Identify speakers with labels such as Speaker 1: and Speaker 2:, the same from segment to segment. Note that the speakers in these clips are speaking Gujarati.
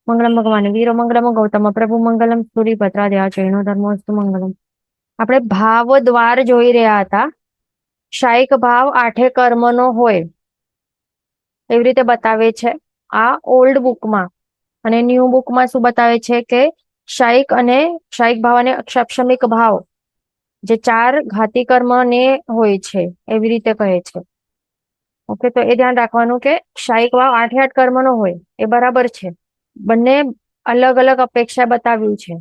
Speaker 1: મંગલમ ભગવાન વીરો મંગલમ ગૌતમ પ્રભુ મંગલમ સૂર્યભદ્રા જૈનો ધર્મોસ્તુ મંગલમ. આપણે ભાવ દ્વાર જોઈ રહ્યા હતા. શાયિક ભાવ આઠે કર્મનો હોય એવી રીતે બતાવે છે આ ઓલ્ડ બુકમાં. અને ન્યૂ બુકમાં શું બતાવે છે કે શાયિક ભાવ અને અક્ષાક્ષમિક ભાવ જે ચાર ઘાતી કર્મ ને હોય છે એવી રીતે કહે છે. ઓકે, તો એ ધ્યાન રાખવાનું કે શાયિક ભાવ આઠે આઠ કર્મનો હોય એ બરાબર છે. બંને અલગ અલગ અપેક્ષા બતાવ્યું છે.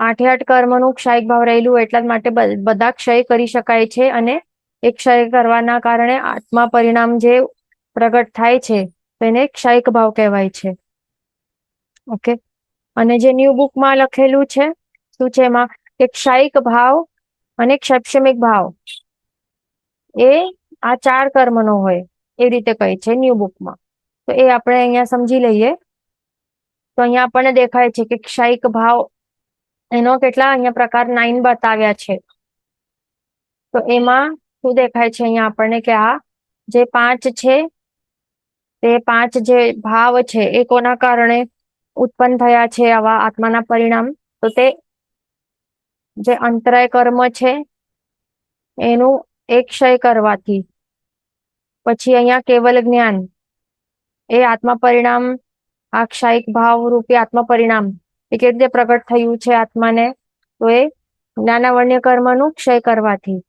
Speaker 1: આઠે આઠ કર્મનું ક્ષયિક ભાવ રહેલું એટલા જ માટે બધા ક્ષય કરી શકાય છે. અને એ ક્ષય કરવાના કારણે આત્મા પરિણામ જે પ્રગટ થાય છે તેને ક્ષયિક ભાવ કહેવાય છે. ઓકે, અને જે ન્યૂ બુકમાં લખેલું છે શું છે એમાં કે ક્ષયિક ભાવ અને ક્ષૈક્ષમિક ભાવ એ આ ચાર કર્મનો હોય એ રીતે કહે છે ન્યૂ બુકમાં. તો એ આપણે અહીંયા સમજી લઈએ. તો અહીંયા આપણને દેખાય છે કે ક્ષયિક ભાવ એનો કેટલા અહીંયા પ્રકાર 9 બતાવ્યા છે. તો એમાં શું દેખાય છે અહીંયા આપણને કે આ જે 5 છે તે 5 જે ભાવ છે એ કોના કારણે ઉત્પન્ન થયા છે આવા આત્માના પરિણામ. તો તે જે અંતરાય કર્મ છે એનું એક ક્ષય કરવાથી, પછી અહીંયા કેવલ જ્ઞાન એ આત્મા પરિણામ આ ક્ષયિક ભાવ રૂપી આત્મા પરિણામ એ કેવી રીતે પ્રગટ થયું છે આત્માને, તો એ જ્ઞાનાવર્ણ્ય કર્મનું ક્ષય કરવાથી.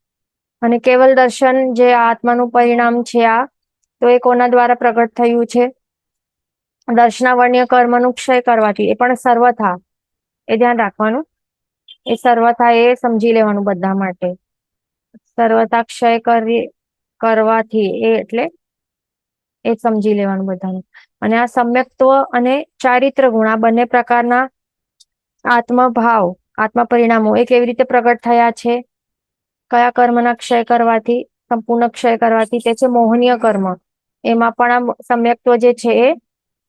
Speaker 1: અને કેવલ દર્શન જે આત્માનું પરિણામ છે આ તો એ કોના દ્વારા પ્રગટ થયું છે દર્શનાવર્ણ્ય કર્મનું ક્ષય કરવાથી. એ પણ સર્વથા એ ધ્યાન રાખવાનું. એ સર્વથા એ સમજી લેવાનું બધા માટે. સર્વથા ક્ષય કરવાથી એ એટલે એ સમજી લેવાનું બધાને. અને આ સમ્યક્ત્વ અને ચારિત્ર ગુણ આ બંને પ્રકારના આત્મભાવ આત્મા પરિણામો એ કેવી રીતે પ્રગટ થયા છે કયા કર્મના ક્ષય કરવાથી, સંપૂર્ણ ક્ષય કરવાથી, તે છે મોહનીય કર્મ. એમાં પણ આ સમ્યક્ત્વ જે છે એ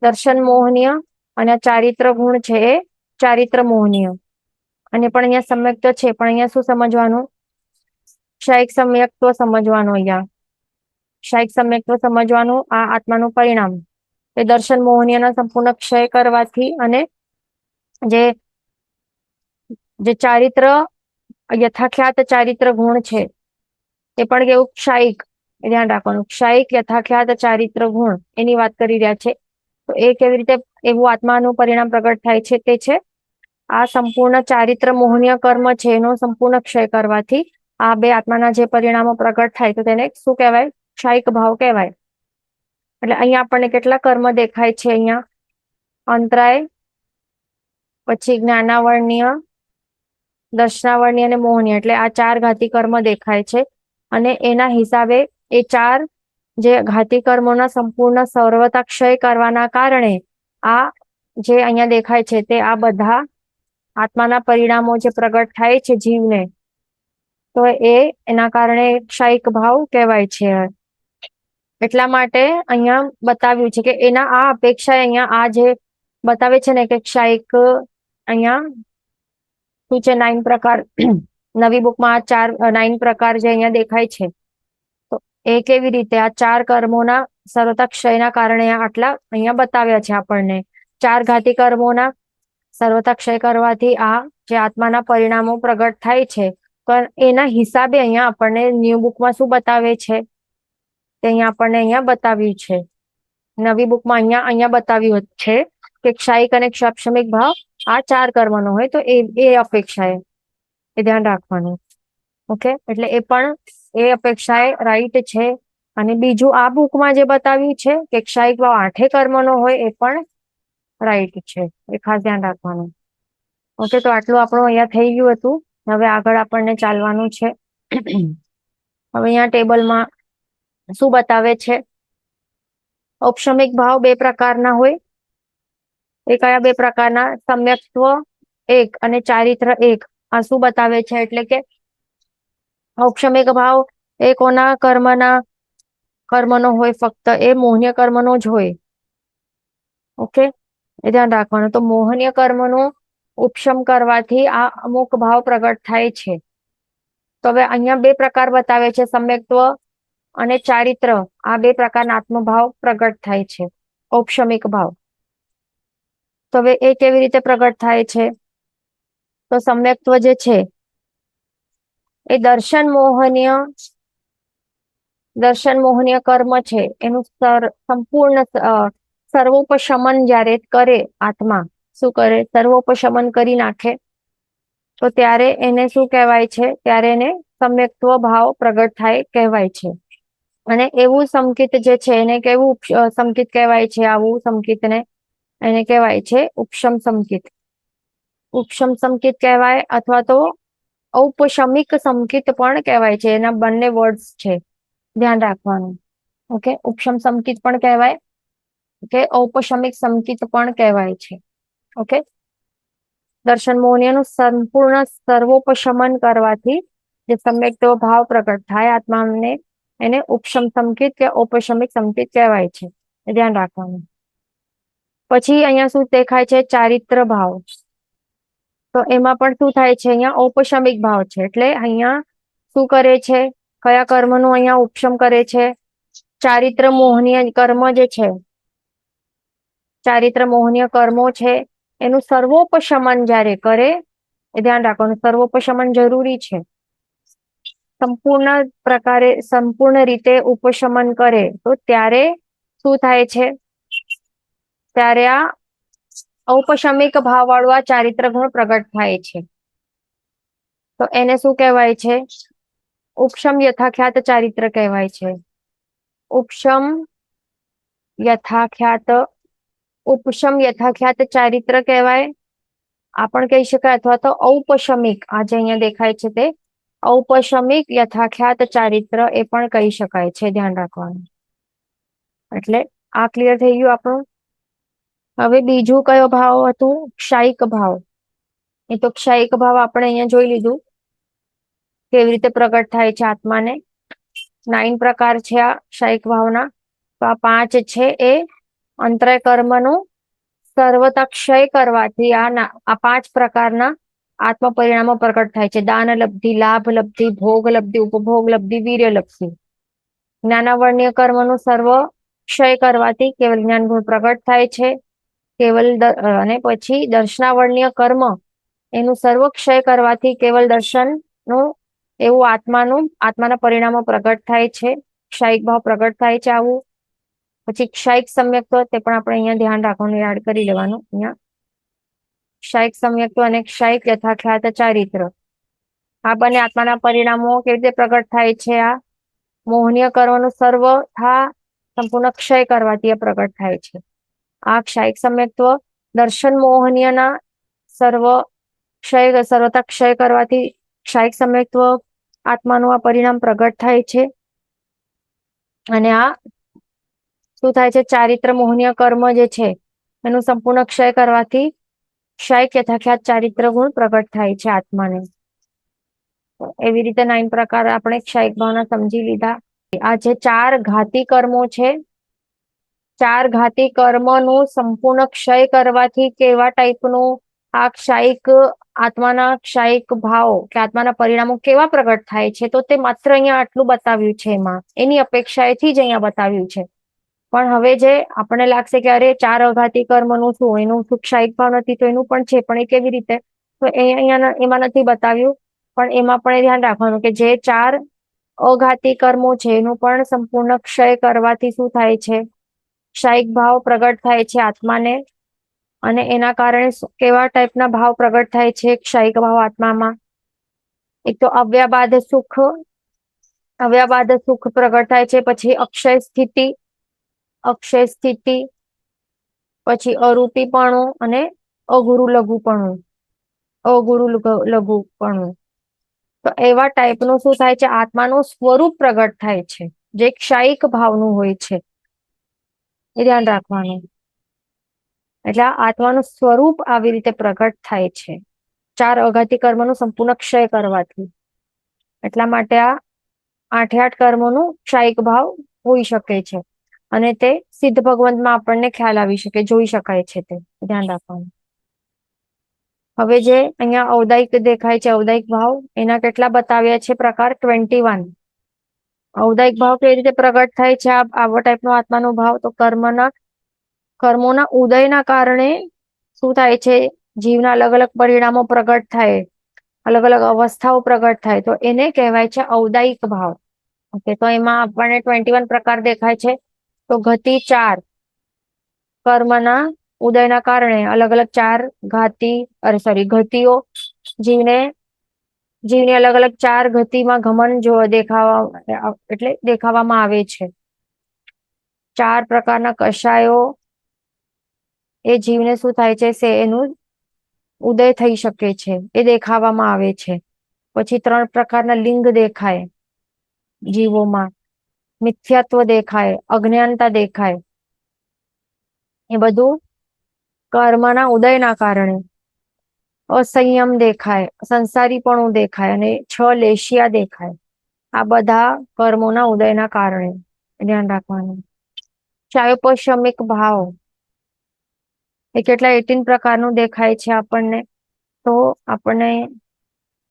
Speaker 1: દર્શન મોહનીય અને ચારિત્ર ગુણ છે એ ચારિત્ર મોહનીય. અને પણ અહીંયા સમ્યક્ત્વ છે પણ અહીંયા શું સમજવાનું ક્ષયિક સમ્યક્ત્વ સમજવાનું. અહીંયા ક્ષયિક સમ્યક્ત્વ સમજવાનું આ આત્માનું પરિણામ એ દર્શન મોહનીયના સંપૂર્ણ ક્ષય કરવાથી અને જે ચારિત્ર યથાખ્યાત ચારિત્ર ગુણ છે એ પણ કેવું ક્ષયિક એ ધ્યાન રાખવાનું. ક્ષયિક યથાખ્યાત ચારિત્ર ગુણ એની વાત કરી રહ્યા છે. તો એ કેવી રીતે એવું આત્માનું પરિણામ પ્રગટ થાય છે તે છે આ સંપૂર્ણ ચારિત્ર મોહનીય કર્મ છે એનો સંપૂર્ણ ક્ષય કરવાથી આ બે આત્માના જે પરિણામો પ્રગટ થાય તો તેને શું કહેવાય ક્ષયિક ભાવ કહેવાય. એટલે અહીંયા આપણને કેટલા કર્મ દેખાય છે અહીંયા અંતરાય, પછી જ્ઞાનાવર્ણ્ય, દર્શનાવર્ણ્ય અને મોહનીય એટલે આ ચાર ઘાતી કર્મ દેખાય છે. અને એના હિસાબે એ ચાર જે ઘાતી કર્મોના સંપૂર્ણ સર્વતા ક્ષય કરવાના કારણે આ જે અહીંયા દેખાય છે તે આ બધા આત્માના પરિણામો જે પ્રગટ થાય છે જીવને તો એના કારણે ક્ષયિક ભાવ કહેવાય છે. એટલા માટે અહીંયા બતાવ્યું છે કે એના આ અપેક્ષા અહીંયા આ જે બતાવે છે ને કે ક્ષયિક અહીંયા શું છે 9 પ્રકાર નવી બુકમાં આ 9 પ્રકાર જે અહીંયા દેખાય છે. તો એ કેવી રીતે આ ચાર કર્મોના સર્વતા ક્ષયના કારણે આટલા અહીંયા બતાવ્યા છે આપણને. ચાર ઘાતી કર્મોના સર્વતા ક્ષય કરવાથી આ જે આત્માના પરિણામો પ્રગટ થાય છે તો એના હિસાબે અહીંયા આપણને ન્યૂ બુકમાં શું બતાવે છે તે અહીંયા આપણને અહીંયા બતાવ્યું છે. નવી બુકમાં અહીંયા બતાવ્યું છે કે ક્ષયિક અને ક્ષાક્ષમિક ભાવ આ ચાર કર્મનો હોય તો એ અપેક્ષાએ એ ધ્યાન રાખવાનું. ઓકે, એટલે એ પણ એ અપેક્ષાએ રાઈટ છે. અને બીજું આ બુકમાં જે બતાવ્યું છે કે ક્ષયિક ભાવ આઠે કર્મનો હોય એ પણ રાઈટ છે. એ ખાસ ધ્યાન રાખવાનું. ઓકે, તો આટલું આપણું અહીંયા થઈ ગયું હતું. હવે આગળ આપણને ચાલવાનું છે. હવે અહીંયા ટેબલમાં શું બતાવે છે ઔપશમિક ભાવ બે પ્રકારના હોય. એ કયા બે પ્રકારના સમ્યક્ત્વ એક અને ચારિત્ર એક. આ શું બતાવે છે એટલે કે ઔપશમિક ભાવ એ કોના કર્મનો હોય ફક્ત એ મોહનીય કર્મનો જ હોય. ઓકે, એ ધ્યાન રાખવાનું. તો મોહનીય કર્મનો ઉપશમ કરવાથી આ અમુક ભાવ પ્રગટ થાય છે. તો હવે અહીંયા બે પ્રકાર બતાવે છે સમ્યક્ત્વ અને ચારિત્ર. આ બે પ્રકારના આત્મભાવ પ્રગટ થાય છે ઔપશમિક ભાવ. તો હવે એ કેવી રીતે પ્રગટ થાય છે? તો સમ્યક્ત્વ જે છે એ દર્શન મોહનીય કર્મ છે એનું સંપૂર્ણ સર્વોપશમન જ્યારે કરે આત્મા, શું કરે? સર્વોપશમન કરી નાખે, તો ત્યારે એને શું કહેવાય છે? ત્યારે એને સમ્યક્ત્વ ભાવ પ્રગટ થાય કહેવાય છે. અને એવું સંકિત જે છે એને કેવું સંકિત કહેવાય છે? આવું સંકિતને એને કહેવાય છે ઉપશમ સંકિત. ઉપશમ સંકિત કહેવાય, અથવા તો ઔપશમિક સંકિત પણ કહેવાય છે. એના બંને વર્ડ્સ છે, ધ્યાન રાખવાનું. ઓકે, ઉપશમ સંકિત પણ કહેવાય કે ઔપશમિક સંકિત પણ કહેવાય છે. ઓકે, દર્શન મોહનીયનું સંપૂર્ણ સર્વોપશમન કરવાથી જે સમ્યક્ત્વ ભાવ પ્રગટ થાય આત્માને, એને ઉપશમ સંકિત કે ઔપશમિક સંકિત કહેવાય છે. ધ્યાન રાખવાનું. પછી અહીંયા શું દેખાય છે? ચારિત્ર ભાવ. તો એમાં પણ શું થાય છે? અહીંયા ઔપશમિક ભાવ છે, એટલે અહીંયા શું કરે છે? કયા કર્મનું અહીંયા ઉપશમ કરે છે? ચારિત્ર મોહનીય કર્મ જે છે, ચારિત્ર મોહનીય કર્મો છે એનું સર્વોપશમન જ્યારે કરે, એ ધ્યાન રાખવાનું, સર્વોપશમન જરૂરી છે. સંપૂર્ણ રીતે ઉપશમન કરે તો ત્યારે શું થાય છે? ત્યારે આ ઔપશમિક ભાવ વાળું આ ચારિત્ર ગુણ પ્રગટ થાય છે. તો એને શું કહેવાય છે? ઉપશમ યથાખ્યાત ચારિત્ર કહેવાય છે. ઉપશમ યથાખ્યાત ચારિત્ર કહેવાય, આ પણ કહી શકાય. અથવા તો ઔપશમિક, આ જે અહીંયા દેખાય છે તે ઔપશમિક યથાખ્યાત ચારિત્ર એ પણ કહી શકાય છે. ધ્યાન રાખવાનું. એટલે આ ક્લિયર થઈ ગયું આપણું. હવે બીજું કયો ભાવ હતું? ક્ષાયિક ભાવ. એ તો ક્ષાયિક ભાવ આપણે અહીંયા જોઈ લીધું કેવી રીતે પ્રગટ થાય છે આત્માને. 9 પ્રકાર છે આ ક્ષાયિક ભાવના. તો આ 5 છે એ અંતરય કર્મનું સર્વતા ક્ષય કરવાથી આ 5 પ્રકારના આત્મ પરિણામો પ્રગટ થાય છે. દાન લબ્ધિ, લાભ લબ્ધિ, ભોગ લબ્ધિ, ઉપભોગ લબ્ધિ, વીર્ય લબ્ધિ. જ્ઞાનાવર્ણ્ય કર્મનું સર્વ ક્ષય કરવાથી કેવલ જ્ઞાન ગુણ પ્રગટ થાય છે. અને પછી દર્શનાવર્ણ્ય કર્મ એનું સર્વ ક્ષય કરવાથી કેવલ દર્શનનું એવું આત્માના પરિણામો પ્રગટ થાય છે. ક્ષાયિક ભાવ પ્રગટ થાય છે આવું. પછી ક્ષાયિક સમ્યક્ત્વ, તે પણ આપણે અહીંયા ધ્યાન રાખવાનું, યાદ કરી લેવાનું. અહીંયા ક્ષાયિક સમ્યક્ત્વ અને ક્ષાયિક યથાખ્યાત ચારિત્ર, આ બંને આત્માના પરિણામો કેવી રીતે પ્રગટ થાય છે? આ મોહનીય કર્મનું સંપૂર્ણ ક્ષય કરવાથી પ્રગટ થાય છે. આ ક્ષાયિક સમ્યક્ત્વ દર્શન મોહનીયના સર્વતા ક્ષય કરવાથી ક્ષાયિક સમ્યક્ત્વ આત્માનું આ પરિણામ પ્રગટ થાય છે. અને આ શું થાય છે? ચારિત્ર મોહનીય કર્મ જે છે એનું સંપૂર્ણ ક્ષય કરવાથી ક્ષાયિક યથાખ્યાત ચારિત્ર ગુણ પ્રગટ થાય છે આત્માને. એવી રીતે 9 પ્રકાર આપણે ક્ષાયિક ભાવના સમજી લીધા. આ જે 4 ઘાતી કર્મો છે, 4 ઘાતી કર્મનું સંપૂર્ણ ક્ષય કરવાથી કેવા ટાઈપનું આ આત્માના ક્ષાયિક ભાવ કે આત્માના પરિણામો કેવા પ્રગટ થાય છે, તો તે માત્ર અહીંયા આટલું બતાવ્યું છે. એમાં એની અપેક્ષાએથી જ અહીંયા બતાવ્યું છે. પણ હવે જે આપણને લાગશે કે અરે 4 અઘાતી કર્મનું શું, એનું શું ક્ષાયિક ભાવ નથી? તો એનું પણ છે, પણ એ કેવી રીતે? તો એમાં નથી બતાવ્યું. પણ એમાં પણ એ ધ્યાન રાખવાનું કે જે 4 અઘાતી કર્મો છે એનું પણ સંપૂર્ણ ક્ષય કરવાથી શું થાય છે? ક્ષાયિક ભાવ પ્રગટ થાય છે આત્માને. અને એના કારણે કેવા ટાઈપના ભાવ પ્રગટ થાય છે ક્ષાયિક ભાવ આત્મામાં? એક તો અવ્યાબાદ સુખ પ્રગટ થાય છે. પછી અક્ષય સ્થિતિ, પછી અરૂપીપણું અને અગુરુ લઘુપણું. તો એવા ટાઈપનું શું થાય છે? આત્માનું સ્વરૂપ પ્રગટ થાય છે, જે ક્ષાયિક ભાવનું હોય છે. એ ધ્યાન રાખવાનું. એટલે આત્માનું સ્વરૂપ આવી રીતે પ્રગટ થાય છે 4 અઘાતી કર્મનું સંપૂર્ણ ક્ષય કરવાથી. એટલા માટે આ 8 કર્મોનું ક્ષાયિક ભાવ હોઈ શકે છે. અને તે સિદ્ધ ભગવંતમાં આપણને ખ્યાલ આવી શકે, જોઈ શકાય છે. તે ધ્યાન રાખવાનું. હવે જે અહીંયા ઔદાયિક દેખાય છે, ઔદાયિક ભાવ, એના કેટલા બતાવ્યા છે પ્રકાર? 21. ઔદાયિક ભાવ કેવી રીતે પ્રગટ થાય છે? આવા ટાઈપનો આત્માનો ભાવ તો કર્મોના ઉદયના કારણે શું થાય છે, જીવના અલગ અલગ પરિણામો પ્રગટ થાય, અલગ અલગ અવસ્થાઓ પ્રગટ થાય, તો એને કહેવાય છે ઔદાયિક ભાવ. ઓકે, તો એમાં આપણને 21 પ્રકાર દેખાય છે. તો ગતિ 4, કર્મના ઉદયના કારણે અલગ અલગ 4 ગતિઓ જીવની અલગ અલગ 4 ગતિમાં ઘમન જો દેખાવામાં આવે છે. 4 પ્રકારના કષાયો એ જીવને શું થાય છે, એનું ઉદય થઈ શકે છે, એ દેખાવામાં આવે છે. પછી 3 પ્રકારના લિંગ દેખાય જીવોમાં, મિથ્યાત્વ દેખાય, અજ્ઞાનતા દેખાય. એ બધું કર્મના ઉદયના કારણે. અસંયમ દેખાય, સંસારીપણું દેખાય, અને 6 લેશિયા દેખાય. આ બધા કર્મોના ઉદયના કારણે ધ્યાન રાખવાનું. ચાયોપશમિક ભાવ એ કેટલા 18 પ્રકારનું દેખાય છે આપણને. તો આપણને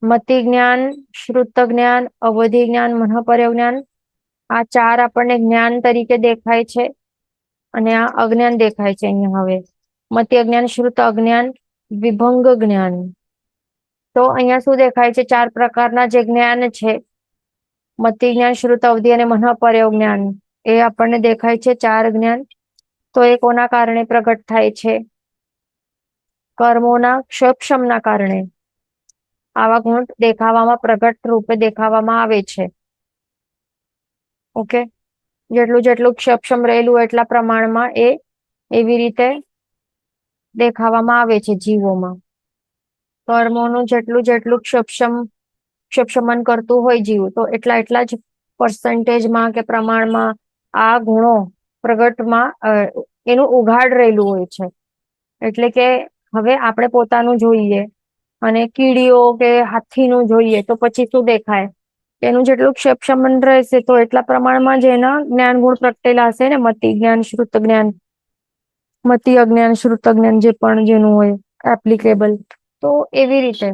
Speaker 1: મતિ જ્ઞાન, શ્રુત જ્ઞાન, અવધિ જ્ઞાન, મનઃપર્ય જ્ઞાન, આ 4 આપણને જ્ઞાન તરીકે દેખાય છે. અને આ અજ્ઞાન દેખાય છે અહીંયા. હવે મતિ અજ્ઞાન, શ્રુત અજ્ઞાન, વિભંગ જ્ઞાન. તો અહીંયા શું દેખાય છે, 4 પ્રકારના જે જ્ઞાન છે, મતિ જ્ઞાન, શ્રુત, અવધિ અને મનઃપર્ય જ્ઞાન, એ આપણને દેખાય છે 4 જ્ઞાન. તો એ કોના કારણે પ્રગટ થાય છે? કર્મોના ક્ષપશમના કારણે આવા ગુણ દેખાવામાં, પ્રગટ રૂપે દેખાવામાં આવે છે. ઓકે, જેટલું જેટલું ક્ષપશમ રહેલું એટલા પ્રમાણમાં એ એવી રીતે દેખાવામાં આવે છે જીવોમાં. કર્મોનું જેટલું જેટલું ક્ષપશમન કરતું હોય જીવ, તો એટલા જ પર્સન્ટેજમાં કે પ્રમાણમાં આ ગુણો પ્રગટમાં એનું ઉઘાડ રહેલું હોય છે. એટલે કે હવે આપણે પોતાનું જોઈએ અને કીડીઓ કે હાથીનું જોઈએ, તો પછી શું દેખાય? એનું જેટલું ક્ષપશમન રહેશે તો એટલા પ્રમાણમાં જ એના જ્ઞાન ગુણ પ્રગટેલા હશે ને. મતિ જ્ઞાન, શ્રુત જ્ઞાન, મતિ અજ્ઞાન, શ્રુત જ્ઞાન, જે પણ જેનું હોય એપ્લિકેબલ. તો એવી રીતે,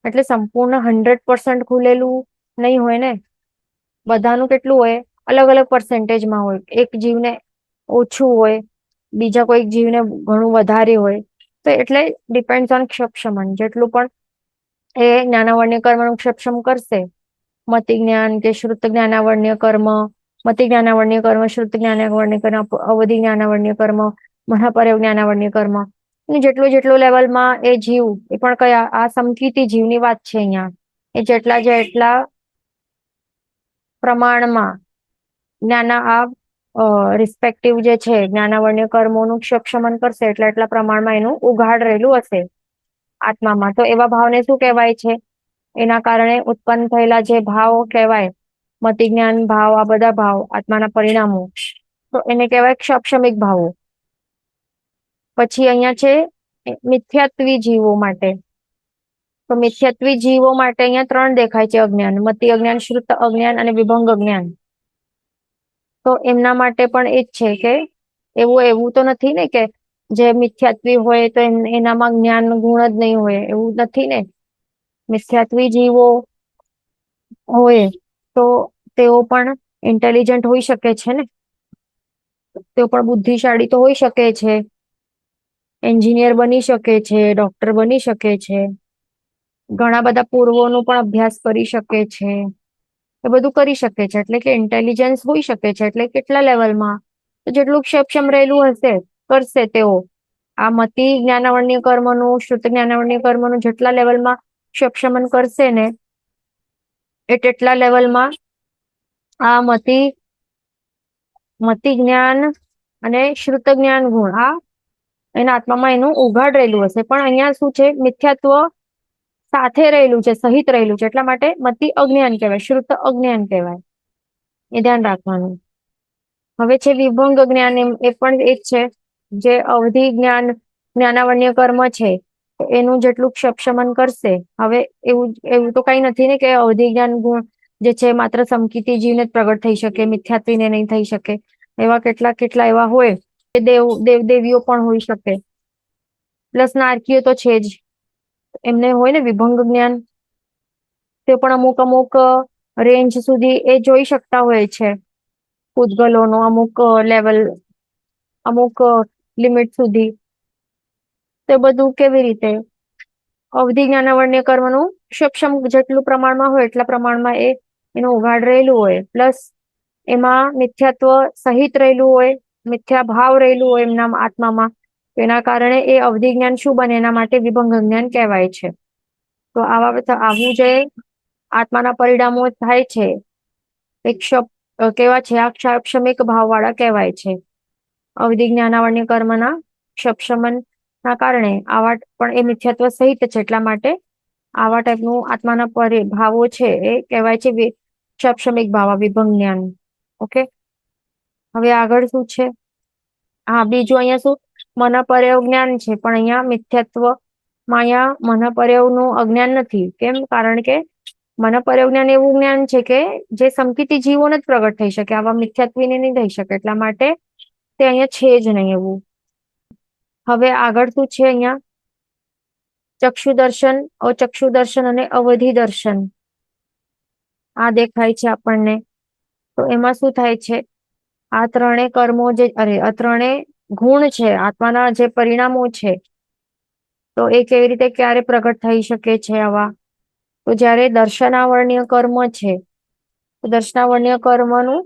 Speaker 1: એટલે સંપૂર્ણ 100% ખુલેલું નહીં હોય ને. બધાનું કેટલું હોય? અલગ અલગ પર્સન્ટેજમાં હોય. એક જીવને ઓછું હોય, બીજા કોઈક જીવને ઘણું વધારે હોય. તો એટલે ડિપેન્ડ ઓન ક્ષપશમન. જેટલું પણ એ જ્ઞાનાવર્ણ્ય કર્મનું ક્ષપશમ કરશે, મતિ જ્ઞાન કે શ્રુત જ્ઞાનાવર્ણ્ય કર્મ, મતિ જ્ઞાનાવર્ણ્ય કર્મ, શ્રુત જ્ઞાનાવર્ણ્ય કર્મ, અવધિ જ્ઞાનાવર્ણ્ય કર્મ, મહાપર્ય જ્ઞાનાવર્ણ્ય કર્મ, જેટલું જેટલું લેવલમાં એ જીવ, એ પણ કયા, આ સમકીતી જીવની વાત છે અહીંયા. એ જેટલા પ્રમાણમાં રિસ્પેક્ટિવ જે છે જ્ઞાનાવર્ણ્ય કર્મોનું ક્ષપશમન કરશે, એટલા પ્રમાણમાં એનું ઉઘાડ રહેલું હશે આત્મામાં. તો એવા ભાવને શું કહેવાય છે? એના કારણે ઉત્પન્ન થયેલા જે ભાવ કહેવાય, મતિ જ્ઞાન ભાવ, આ બધા ભાવ આત્માના પરિણામો, તો એને કહેવાય ક્ષપશમિક ભાવો. પછી અહીંયા છે મિથ્યાત્વી જીવો માટે. તો મિથ્યાત્વી જીવો માટે અહીંયા 3 દેખાય છે અજ્ઞાન: મતિ અજ્ઞાન, શ્રુત અજ્ઞાન અને વિભંગ અજ્ઞાન. તો એમના માટે પણ એ જ છે કે એવું તો નથી ને કે જે મિથ્યાત્વી હોય તો એનામાં જ્ઞાન ગુણ જ નહીં હોય, એવું નથી ને. મિથ્યાત્વી જીવો હોય તો તેઓ પણ ઇન્ટેલિજન્ટ હોઈ શકે છે ને. તેઓ પણ બુદ્ધિશાળી તો હોઈ શકે છે, એન્જિનિયર બની શકે છે, ડોક્ટર બની શકે છે, ઘણા બધા પૂર્વોનું પણ અભ્યાસ કરી શકે છે, એ બધું કરી શકે છે. એટલે કે ઇન્ટેલિજન્સ હોઈ શકે છે. એટલે કેટલા લેવલમાં? તો જેટલું સક્ષમ રહેલું હશે કરશે તેઓ. આ મતિ જ્ઞાનાવર્ણ્ય કર્મનું, શ્રુત જ્ઞાનાવર્ણ્ય કર્મનું જેટલા લેવલમાં સક્ષમન કરશે ને, એટલા લેવલમાં આ મતિ જ્ઞાન અને શ્રુત જ્ઞાન ગુણ આ એના આત્મામાં એનું ઉઘાડ રહેલું હશે. પણ અહીંયા શું છે? મિથ્યાત્વ સાથે રહેલું છે, સહિત રહેલું છે. એટલા માટે મતિ અજ્ઞાન કહેવાય, શ્રુત અજ્ઞાન કહેવાય. એ ધ્યાન રાખવાનું. હવે છે વિભંગ જ્ઞાન. એ પણ એ જ છે, જે અવધિ જ્ઞાનાવર્ણ્ય કર્મ છે, એનું જેટલું સક્ષમન કરશે. હવે એવું તો કઈ નથી ને કે અવધિ જ્ઞાન ગુણ જે છે માત્ર સમકીતી જીવને જ પ્રગટ થઈ શકે, મિથ્યાત્વીને નહીં થઈ શકે. એવા કેટલા એવા હોય કે દેવીઓ પણ હોઈ શકે, પ્લસ નારકીઓ તો છે જ, એમને હોય ને વિભંગ જ્ઞાન. તે પણ અમુક રેન્જ સુધી એ જોઈ શકતા હોય છે પૂતગલોનો, અમુક લેવલ, અમુક લિમિટ સુધી. તે બધું કેવી રીતે અવધિ જ્ઞાનાવર્ણ્ય કર્મનું સક્ષમ જેટલું પ્રમાણમાં હોય એટલા પ્રમાણમાં એનું ઉઘાડ રહેલું હોય, પ્લસ એમાં મિથ્યાત્વ સહિત રહેલું હોય, મિથ્યા ભાવ રહેલું હોય એમના આત્મામાં. એના કારણે એ અવધિ જ્ઞાન શું બને, એના માટે વિભંગ જ્ઞાન કહેવાય છે. તો આવું જે આત્માના પરિણામો થાય છે કેવા છે, આ ક્ષમિક ભાવ વાળા કહેવાય છે. અવધિ જ્ઞાનાવર્ણ્ય કર્મના ક્ષમન ના કારણે આવા પણ એ મિથ્યાત્વ સહિત છે, એટલા માટે આવા ટાઈપનું આત્માના ભાવો છે એ કહેવાય છે ક્ષમિક ભાવ, વિભંગ જ્ઞાન. ઓકે, હવે આગળ શું છે? હા, બીજું અહીંયા શું મનપર્યવ જ્ઞાન છે, પણ અહીંયા મિથ્યાત્વમાં અહીંયા મનપર્યવ નું અજ્ઞાન નથી. કેમ? કારણ કે મનપર્યવ જ્ઞાન એવું જ્ઞાન છે કે જે સંકિતી જીવોને જ પ્રગટ થઈ શકે, આવા મિથ્યાત્વીને નહીં થઈ શકે, એટલા માટે તે અહીંયા છે જ નહીં એવું. હવે આગળ શું છે અહીંયા? ચક્ષુ દર્શન, અચક્ષુ દર્શન અને અવધિ દર્શન આ દેખાય છે આપણને. તો એમાં શું થાય છે? આ ત્રણે કર્મો આ ત્રણે ગુણ છે, આત્માના જે પરિણામો છે, તો એ કેવી રીતે ક્યારે પ્રગટ થઈ શકે છે આવા? તો જયારે દર્શનાવર્ણ્ય કર્મ છે, તો દર્શનાવર્ણ્ય કર્મનું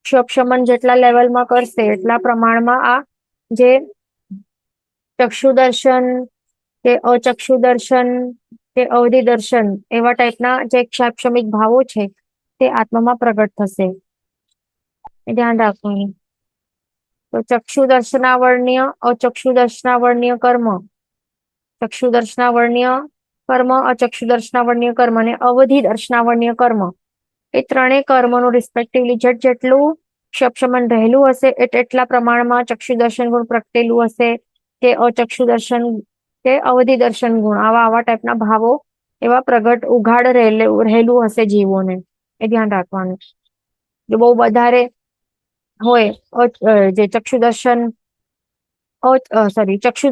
Speaker 1: ક્ષમન જેટલા લેવલમાં કરશે એટલા પ્રમાણમાં આ જે ચક્ષુ દર્શન કે અચક્ષુ દર્શન કે અવધિ દર્શન એવા ટાઈપના જે ક્ષમિક ભાવો છે તે આત્મામાં પ્રગટ થશે. એ ધ્યાન રાખવાનું. તો ચક્ષુ દર્શનાવર્ણ્ય, અચક્ષુ દર્શનાવર્ણ્ય કર્મ, ચક્ષુ દર્શનાવર્ણ્ય કર્મ, અચક્ષુ દર્શનાવર્ણ્ય કર્મ અને અવધિ દર્શનાવર્ણ્ય કર્મ, એ ત્રણેય કર્મનું રિસ્પેક્ટિવલી જેટલું ક્ષમન રહેલું હશે એટલા પ્રમાણમાં ચક્ષુ દર્શન ગુણ પ્રગટેલું હશે, કે અચક્ષુ દર્શન કે અવધિ દર્શન ગુણ આવા ટાઈપના ભાવો એવા પ્રગટ ઉઘાડ રહેલું હશે જીવોને. એ ધ્યાન રાખવાનું. જો બહુ વધારે હોય જે ચક્ષુ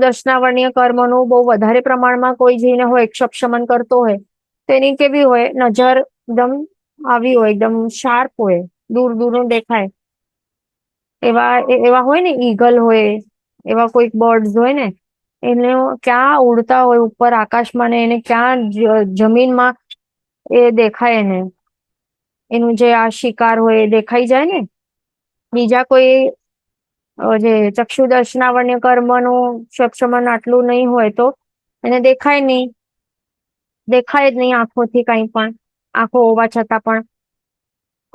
Speaker 1: દર્શનાવર્ણ્ય કર્મનું બહુ વધારે પ્રમાણમાં કોઈ જઈને હોય, ક્ષમન કરતો હોય, તો એની કેવી હોય નજર એકદમ આવી હોય, એકદમ શાર્પ હોય, દૂર દૂરનું દેખાય. એવા હોય ને, ઈગલ હોય, એવા કોઈક બર્ડ્સ હોય ને, એને ક્યાં ઉડતા હોય ઉપર આકાશમાં ને એને ક્યાં જમીનમાં એ દેખાય એને, એનું જે આ શિકાર હોય એ દેખાઈ જાય ને. બીજા કોઈ જે ચક્ષુ દર્શનાવર્ણ્ય કર્મનું ક્ષમન આટલું નહીં હોય તો એને દેખાય જ નહીં આંખોથી કંઈ પણ, આંખો હોવા છતાં પણ.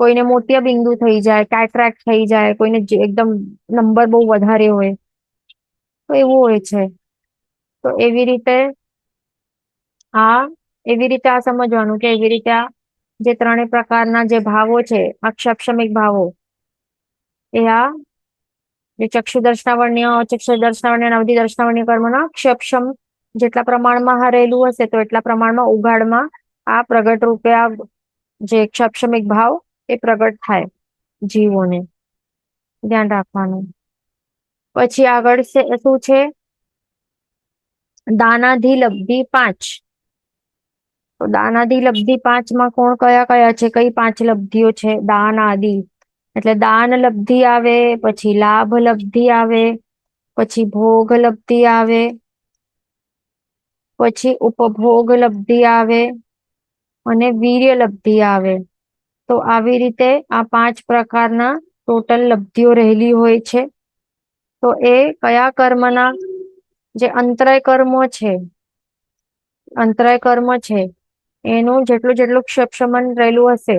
Speaker 1: કોઈને મોતિયા બિંદુ થઈ જાય, કેટરેક્ટ થઈ જાય, કોઈને એકદમ નંબર બહુ વધારે હોય, તો એવું હોય છે. તો એવી રીતે આ સમજવાનું કે એવી રીતે આ જે ત્રણેય પ્રકારના જે ભાવો છે, ક્ષમિક ભાવો, એ આ જે ચક્ષુ દર્શનાવર્ણ્ય, અચક્ષુ દર્શનાવર્ણ્ય અને અવધિ દર્શનાવર્ણ્ય કર્મના ક્ષમ જેટલા પ્રમાણમાં રહેલું હશે તો એટલા પ્રમાણમાં ઉઘાડમાં આ પ્રગટ રૂપે આ જે ક્ષમિક ભાવ એ પ્રગટ થાય જીવોને. ધ્યાન રાખવાનું. પછી આગળ શું છે? દાનાધિ લબ્ધિ 5. તો દાનાધિ લબ્ધિ 5 માં કયા કયા છે? કઈ 5 લબ્ધિઓ છે? દાન આદિ એટલે દાન લબ્ધિ આવે, પછી લાભ લબ્ધિ આવે, પછી ભોગ લબ્ધિ આવે, પછી ઉપભોગ લબ્ધિ આવે અને વીર્ય લબ્ધિ આવે. તો આવી રીતે આ 5 પ્રકારના ટોટલ લબ્ધિઓ રહેલી હોય છે. તો એ કયા કર્મના જે અંતરાય કર્મ છે એનું જેટલું ક્ષમન રહેલું હશે,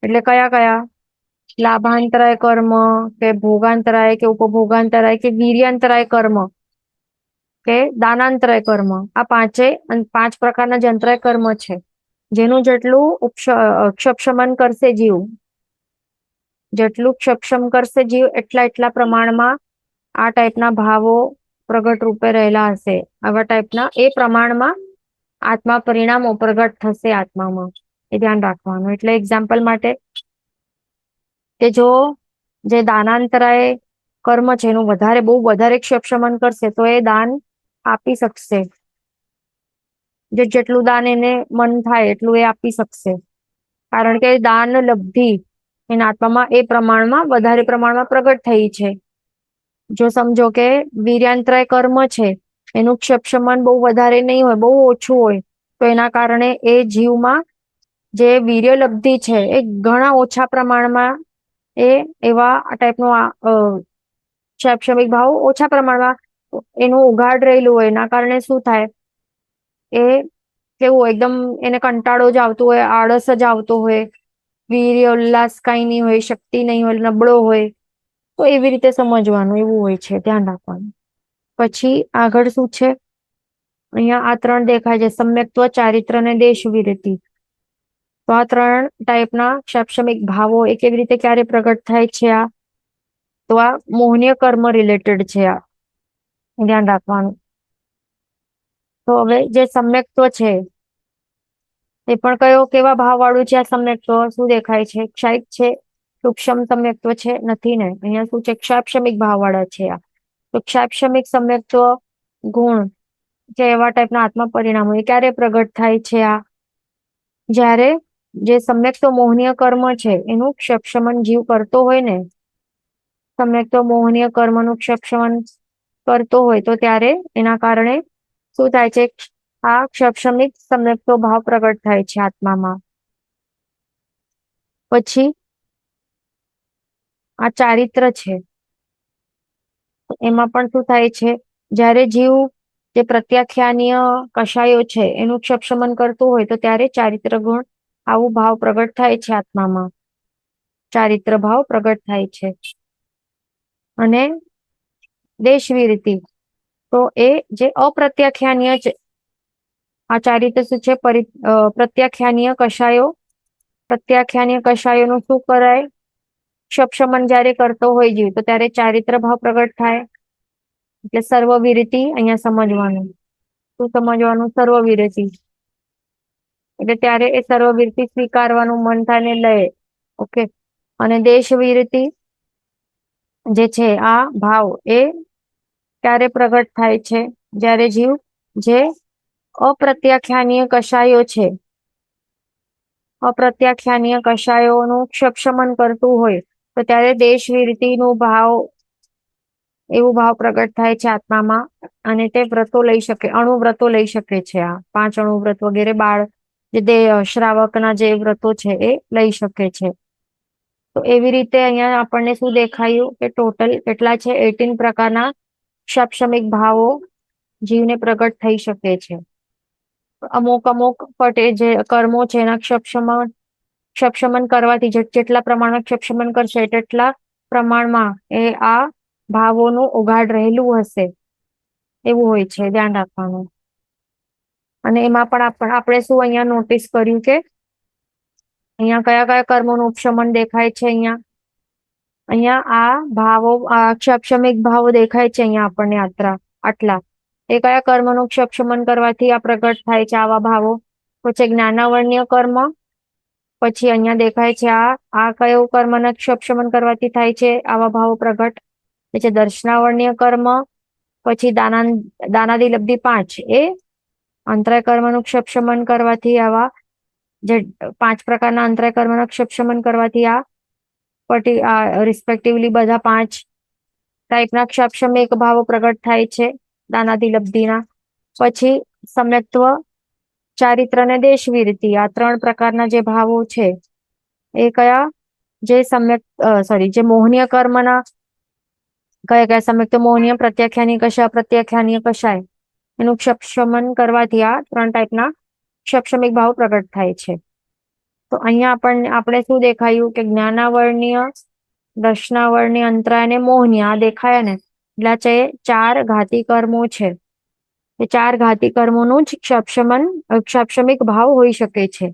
Speaker 1: એટલે કયા લાભાંતરાય કર્મ કે ભોગાંતરાય કે ઉપભોગાંતરાય કે વીર્યાંતરાય કર્મ કે દાનાંતરાય કર્મ, આ 5 પ્રકારના જે અંતરાય કર્મ છે, જેનું જેટલું ક્ષમન કરશે જીવ, જેટલું ક્ષમ કરશે જીવ એટલા પ્રમાણમાં આ ટાઈપના ભાવો પ્રગટ રૂપે રહેલા હશે. આવા ટાઈપના એ પ્રમાણમાં આત્મા પરિણામો પ્રગટ થશે આત્મામાં. એ ધ્યાન રાખવાનું. એટલે એક્ઝામ્પલ માટે કે જો જે દાનાંતરાય કર્મ છે એનું બહુ વધારે ક્ષમન કરશે તો એ દાન આપી શકશે. જેટલું દાન એને મન થાય એટલું એ આપી શકશે, કારણ કે દાન લબ્ધિ એના આત્મામાં એ પ્રમાણમાં વધારે પ્રમાણમાં પ્રગટ થઈ છે. જો સમજો કે વીર્યાંતરાય કર્મ છે, એનું ક્ષપશમન બહુ વધારે નહીં હોય, બહુ ઓછું હોય, તો એના કારણે એ જીવમાં જે વીર્યલબ્ધિ છે એ ઘણા ઓછા પ્રમાણમાં એ એવા ટાઈપનું શૈક્ષણિક ભાવ ઓછા પ્રમાણમાં એનું ઉઘાડ રહેલું હોય, એના કારણે શું થાય, એ કેવું એકદમ એને કંટાળો જ આવતો હોય, આળસ જ આવતો હોય, વીર્ય ઉલ્લાસ કઈ નહીં હોય, શક્તિ નહીં હોય, નબળો હોય, તો એવી રીતે સમજવાનું એવું હોય છે, ધ્યાન રાખવાનું. પછી આગળ શું છે, અહીંયા આ 3 દેખાય છે, સમ્યક્ત્વ, ચારિત્ર અને દેશ વિરતિ. તો આ 3 ટાઈપના શૈક્ષણિક ભાવો એ કેવી રીતે ક્યારે પ્રગટ થાય છે, તો આ મોહનીય કર્મ રિલેટેડ છે, આ ધ્યાન રાખવાનું. તો હવે જે સમ્યક્ત્વ છે એ પણ કેવા ભાવ વાળું છે, આ સમ્યક્ત્વ શું દેખાય છે, ક્ષાયિક છે, સૂક્ષ્મ સમ્યક્ત્વ છે, નથી ને, અહીંયા શું છે, ક્ષાક્ષમિક ભાવ વાળા છે આ. તો ક્ષાક્ષમિક સમ્યક્ત્વ ગુણ કે એવા ટાઈપના આત્મા પરિણામો એ ક્યારે પ્રગટ થાય છે, આ જ્યારે જે સમ્યક્ત્વ મોહનીય કર્મ છે એનું ક્ષપશમન જીવ કરતો હોય ને, સમ્યક્ત્વ મોહનીય કર્મનું ક્ષપશમન કરતો હોય તો ત્યારે એના કારણે શું થાય છે, આ ક્ષપશમિક સમ્યક્ત્વ ભાવ પ્રગટ થાય છે આત્મામાં. પછી આ ચારિત્ર છે, એમાં પણ શું થાય છે, જ્યારે જીવ જે પ્રત્યાખ્યાનીય કષાયો છે એનું ક્ષપશમન કરતું હોય તો ત્યારે ચારિત્ર ગુણ આવું ભાવ પ્રગટ થાય છે આત્મામાં, ચારિત્ર ભાવ પ્રગટ થાય છે. અને દેશવીરતિ, તો એ જે અપ્રત્યાખ્યાનીય આ ચારિત્ર શું છે, પ્રત્યાખ્યાનીય કષાયો, પ્રત્યાખ્યાનીય કષાયોનું શું કરાય, ક્ષપશમન જયારે કરતો હોય જીવ તો ત્યારે ચારિત્ર ભાવ પ્રગટ થાય. એટલે સર્વવિરતિ અહીંયા સમજવાનું. શું સમજવાનું, સર્વવિરતિ એટલે ત્યારે એ સર્વવિરતિ સ્વીકારવાનું મન થાય ને લે. ઓકે. અને દેશવિરતિ જે છે આ ભાવ એ ક્યારે પ્રગટ થાય છે, જ્યારે જીવ જે અપ્રત્યાખ્યાનીય કષાયો છે, અપ્રત્યાખ્યાનીય કષાયોનું ક્ષપશમન કરતું હોય તો ત્યારે દેશવિરતિનું ભાવ એવું ભાવ પ્રગટ થાય છે આત્મામાં. અને તે વ્રતો લઈ શકે, અણુવ્રતો લઈ શકે છે, આ 5 અણુવ્રત વગેરે બાળ જે શ્રાવકના જે વ્રતો છે એ લઈ શકે છે. તો એવી રીતે અહીંયા આપણને શું દેખાયું કે ટોટલ કેટલા છે, 18 પ્રકારના ક્ષપશમિક ભાવો જીવને પ્રગટ થઈ શકે છે. અમુક અમુક જે કર્મો છે એના ક્ષપશમન કરવાથી જેટલા પ્રમાણમાં ક્ષપશમન કરશે તેટલા પ્રમાણમાં એ આ ભાવોનું ઉઘાડ રહેલું હશે, એવું હોય છે, ધ્યાન રાખવાનું. અને એમાં પણ આપણે શું અહીંયા નોટિસ કર્યું કે અહીંયા કયા કયા કર્મોનું ઉપશમન દેખાય છે, અહીંયા આ ભાવો, આ ક્ષપશમિક ભાવો દેખાય છે અહીંયા આપણને આટલા એ કયા કર્મનું ક્ષપશમન કરવાથી આ પ્રગટ થાય છે આવા ભાવો, પછી જ્ઞાનાવર્ણ્ય કર્મ, પછી અહીંયા દેખાય છે આ કયું કર્મના ક્ષપશમન કરવાથી થાય છે આવા ભાવો પ્રગટ, પછી દર્શનાવર્ણ્ય કર્મ, પછી દાનાદિલબ્ધિ 5 એ અંતરાય કર્મનું ક્ષપશમન કરવાથી આવા જે 5 પ્રકારના અંતરાય કર્મના ક્ષપશમન કરવાથી આ રિસ્પેક્ટિવલી બધા 5 ટાઈપના ક્ષપશમિક ભાવો પ્રગટ થાય છે દાનાદિલબ્ધિના. પછી સમ્યક્ત્વ, ચારિત્ર અને દેશવીરતિ, આ 3 પ્રકારના જે ભાવો છે એ કયા, જે જે મોહનીય કર્મના કયા સમ્યક્ત્વ, મોહનીય, પ્રત્યાખ્યાની કષાય, પ્રત્યાખ્યાનીય કષાય એનું ક્ષપશમન કરવાથી આ 3 ટાઈપના ક્ષપશમિક ભાવ પ્રગટ થાય છે. તો અહીંયા આપણે શું દેખાયું કે જ્ઞાનાવર્ણ્ય, દર્શનાવર્ણ્ય, અંતરાય અને મોહનીય આ દેખાયા ને, એટલે 4 ઘાતી કર્મો છે. એ 4 ઘાતી કર્મોનું જ ક્ષપશમિક ભાવ હોઈ શકે છે,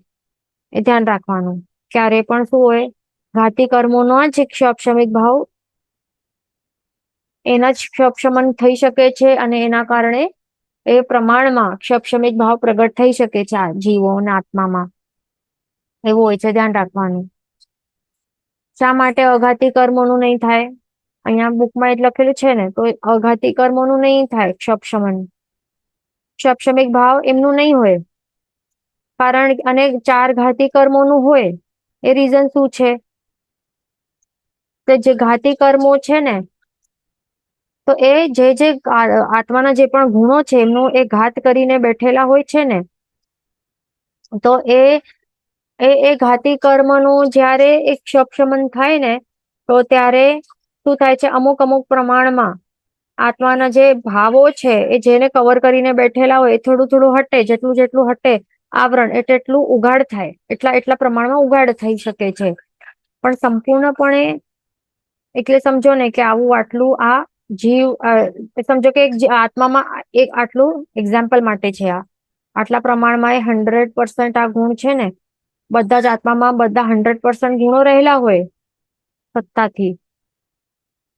Speaker 1: એ ધ્યાન રાખવાનું. ક્યારે પણ શું હોય, ઘાતી કર્મોનો જ ક્ષપશમિક ભાવ એના જ ક્ષપશમન થઈ શકે છે અને એના કારણે એ પ્રમાણમાં ક્ષપશમિક ભાવ પ્રગટ થઈ શકે છે આ જીવોના આત્મામાં, એવું હોય છે, ધ્યાન રાખવાનું. શા માટે અઘાતી કર્મોનું નહીં થાય, અહીંયા બુકમાં જ લખેલું છે ને, તો અઘાતી કર્મોનું નહીં થાય ક્ષપશમન, ક્ષપશમિક ભાવ એમનું નહીં હોય, કારણ અને 4 ઘાતી કર્મોનું હોય. એ રીઝન શું છે, કે જે ઘાતી કર્મો છે ને તો એ જે આત્માના જે પણ ગુણો છે એમનો એ ઘાત કરીને બેઠેલા હોય છે ને, તો એ ઘાતી કર્મનું જ્યારે એક ક્ષપશમન થાય ને, તો ત્યારે શું થાય છે, અમુક અમુક પ્રમાણમાં આત્માના જે ભાવો છે એ જેને કવર કરીને બેઠેલા હોય એ થોડું થોડું હટે, જેટલું જેટલું હટે આવરણ એટલું ઉઘાડ થાય, એટલા પ્રમાણમાં ઉઘાડ થઈ શકે છે. પણ સંપૂર્ણપણે એટલે સમજો ને કે આવું આટલું આ જીવ સમજો કે આત્મામાં એક આટલું એક્ઝામ્પલ માટે છે, આટલા પ્રમાણમાં એ 100% આ ગુણ છે ને, બધા જ આત્મામાં બધા 100% ગુણો રહેલા હોય સત્તાથી.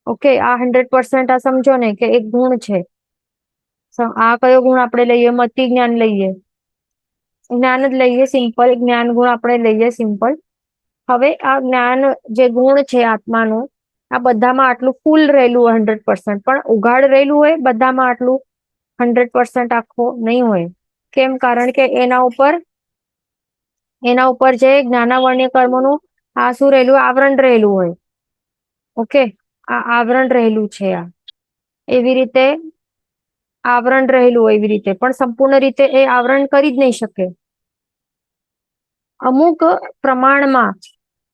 Speaker 1: ઓકે, આ 100% આ સમજો ને કે એક ગુણ છે. આ કયો ગુણ આપણે લઈએ? મતિ જ્ઞાન લઈએ, જ્ઞાન જ લઈએ, સિમ્પલ જ્ઞાન ગુણ આપણે લઈએ સિમ્પલ. હવે આ જ્ઞાન જે ગુણ છે આત્માનું, આ બધામાં આટલું ફૂલ રહેલું 100%, પણ ઉઘાડ રહેલું હોય બધામાં આટલું 100% આખો નહીં હોય. કેમ? કારણ કે એના ઉપર જે જ્ઞાનાવર્ણ્ય કર્મોનું આ શું રહેલું? આવરણ રહેલું હોય. ઓકે, આ આવરણ રહેલું છે, આ એવી રીતે આવરણ રહેલું હોય એવી રીતે, પણ સંપૂર્ણ રીતે એ આવરણ કરી જ નહીં શકે. અમુક પ્રમાણમાં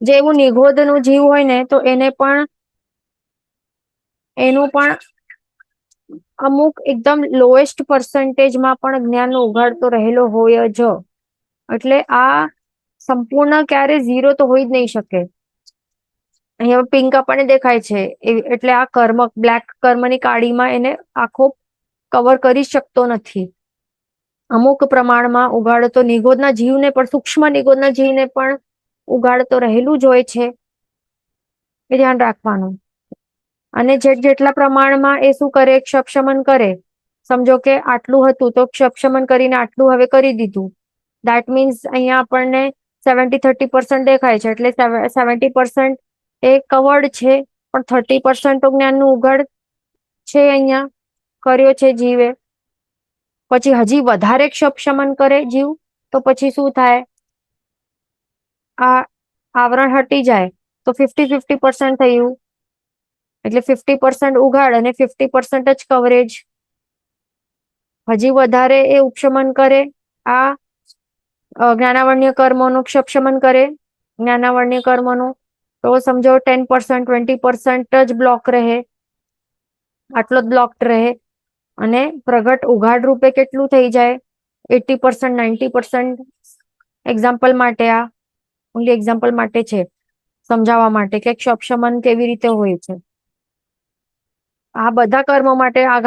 Speaker 1: જે એવું નિગોદનું જીવ હોય ને, તો એનું પણ અમુક એકદમ લોએસ્ટ પર્સન્ટેજમાં પણ જ્ઞાનનો ઉઘાડ તો રહેલો હોય જ. એટલે આ સંપૂર્ણ ક્યારે ઝીરો તો હોઈ જ નહીં શકે. અહીંયા પિંક આપણને દેખાય છે, એટલે આ કર્મ બ્લેક કર્મની કાળીમાં એને આખો કવર કરી શકતો નથી. અમુક પ્રમાણમાં ઉઘાડ તો નિગોદના જીવને પણ, સૂક્ષ્મ નિગોદના જીવને પણ ઉઘાડ તો રહેલું જ હોય છે, એ ધ્યાન રાખવાનું. અને જેટલા પ્રમાણમાં એ શું કરે? ક્ષપશમન કરે. સમજો કે આટલું હતું તો ક્ષપશમન કરીને આટલું હવે કરી દીધું. દેટ મીન્સ અહીંયા આપણને 70-30% દેખાય છે, એટલે 70% એ કવર્ડ છે, પણ 30% તો જ્ઞાનનું ઉઘાડ છે અહીંયા કર્યો છે જીવે. પછી હજી વધારે ક્ષપશમન કરે જીવ, તો પછી શું થાય? આ આવરણ હટી જાય તો 50-50% થયું, એટલે 50% ઉઘાડ અને 50% જ કવરેજ. હજી વધારે એ ઉપશમન કરે, આ જ્ઞાનાવર્ણ્ય કર્મોનું ક્ષપશમન કરે જ્ઞાનાવર્ણ્ય કર્મોનું, તો સમજો 10% 20% જ બ્લોક રહે, આટલો જ બ્લોક રહે. અને પ્રગટ ઉઘાડ રૂપે કેટલું થઈ જાય? 80% 90%. એક્ઝામ્પલ માટે, આ ઓનલી એક્ઝામ્પલ માટે છે, સમજાવવા માટે કે ક્ષપશમન કેવી રીતે હોય છે. આ બધા કર્મો માટે, આ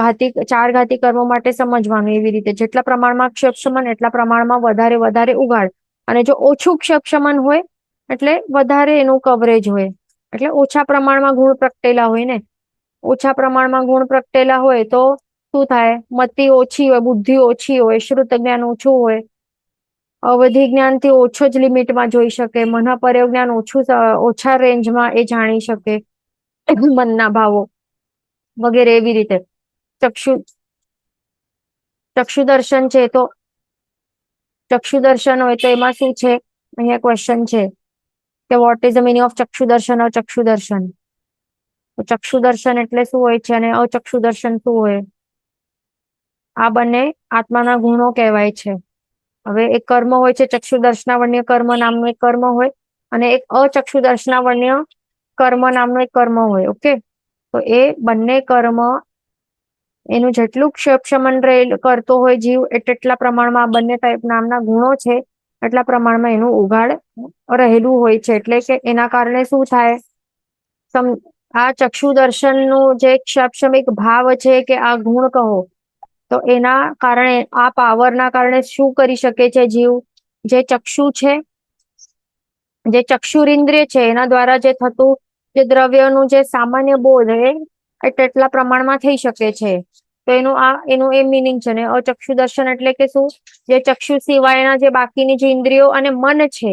Speaker 1: 4 ઘાતી કર્મો માટે સમજવાનું એવી રીતે, જેટલા પ્રમાણમાં ક્ષપશમન એટલા પ્રમાણમાં વધારે ઉઘાડ. અને જો ઓછું ક્ષપશમન હોય એટલે વધારે એનું કવરેજ હોય, એટલે ઓછા પ્રમાણમાં ગુણ પ્રગટેલા હોય ને. ઓછા પ્રમાણમાં ગુણ પ્રગટેલા હોય તો શું થાય? મતિ ઓછી હોય, બુદ્ધિ ઓછી હોય, શ્રુત જ્ઞાન ઓછું હોય, અવધિ જ્ઞાન થી ઓછો જ લિમિટમાં જોઈ શકે, મનપર્ય જ્ઞાન ઓછા રેન્જમાં એ જાણી શકે મનના ભાવો વગેરે. એવી રીતે ચક્ષુ દર્શન છે, તો ચક્ષુ દર્શન હોય તો એમાં શું છે? અહીંયા ક્વેશ્ચન છે કે what is the meaning of ચક્ષુ દર્શન or ચક્ષુ દર્શન? તો ચક્ષુ દર્શન એટલે શું હોય છે અને અચક્ષુ દર્શન શું હોય? આ બંને આત્માના ગુણો કહેવાય છે. હવે એક કર્મ હોય છે ચક્ષુ દર્શનાવર્ણ્ય કર્મ નામનું એક કર્મ હોય, અને એક અચક્ષુ દર્શનાવર્ણ્ય કર્મ નામનું એક કર્મ હોય. ઓકે, તો એ બંને કર્મ એનું જેટલું ક્ષપશમન કરતો હોય જીવ, એટલા પ્રમાણમાં આ બંને ટાઈપ નામના ગુણો છે, એટલા પ્રમાણમાં એનું ઉઘાડ રહેલું હોય છે. એટલે કે એના કારણે શું થાય? આ ચક્ષુ દર્શનનું જે ક્ષપશમિક ભાવ છે કે આ ગુણ કહો, તો એના કારણે, આ પાવરના કારણે શું કરી શકે છે જીવ? જે ચક્ષુ છે, જે ચક્ષુરિન્દ્રિય છે, એના દ્વારા જે થતું જે દ્રવ્યનું જે સામાન્ય બોધ એ તેટલા પ્રમાણમાં થઈ શકે છે. તો એનું એ મિનિંગ છે. ને અચક્ષુ દર્શન એટલે કે શું? જે ચક્ષુ સિવાયના જે બાકીની જે ઇન્દ્રિયો અને મન છે,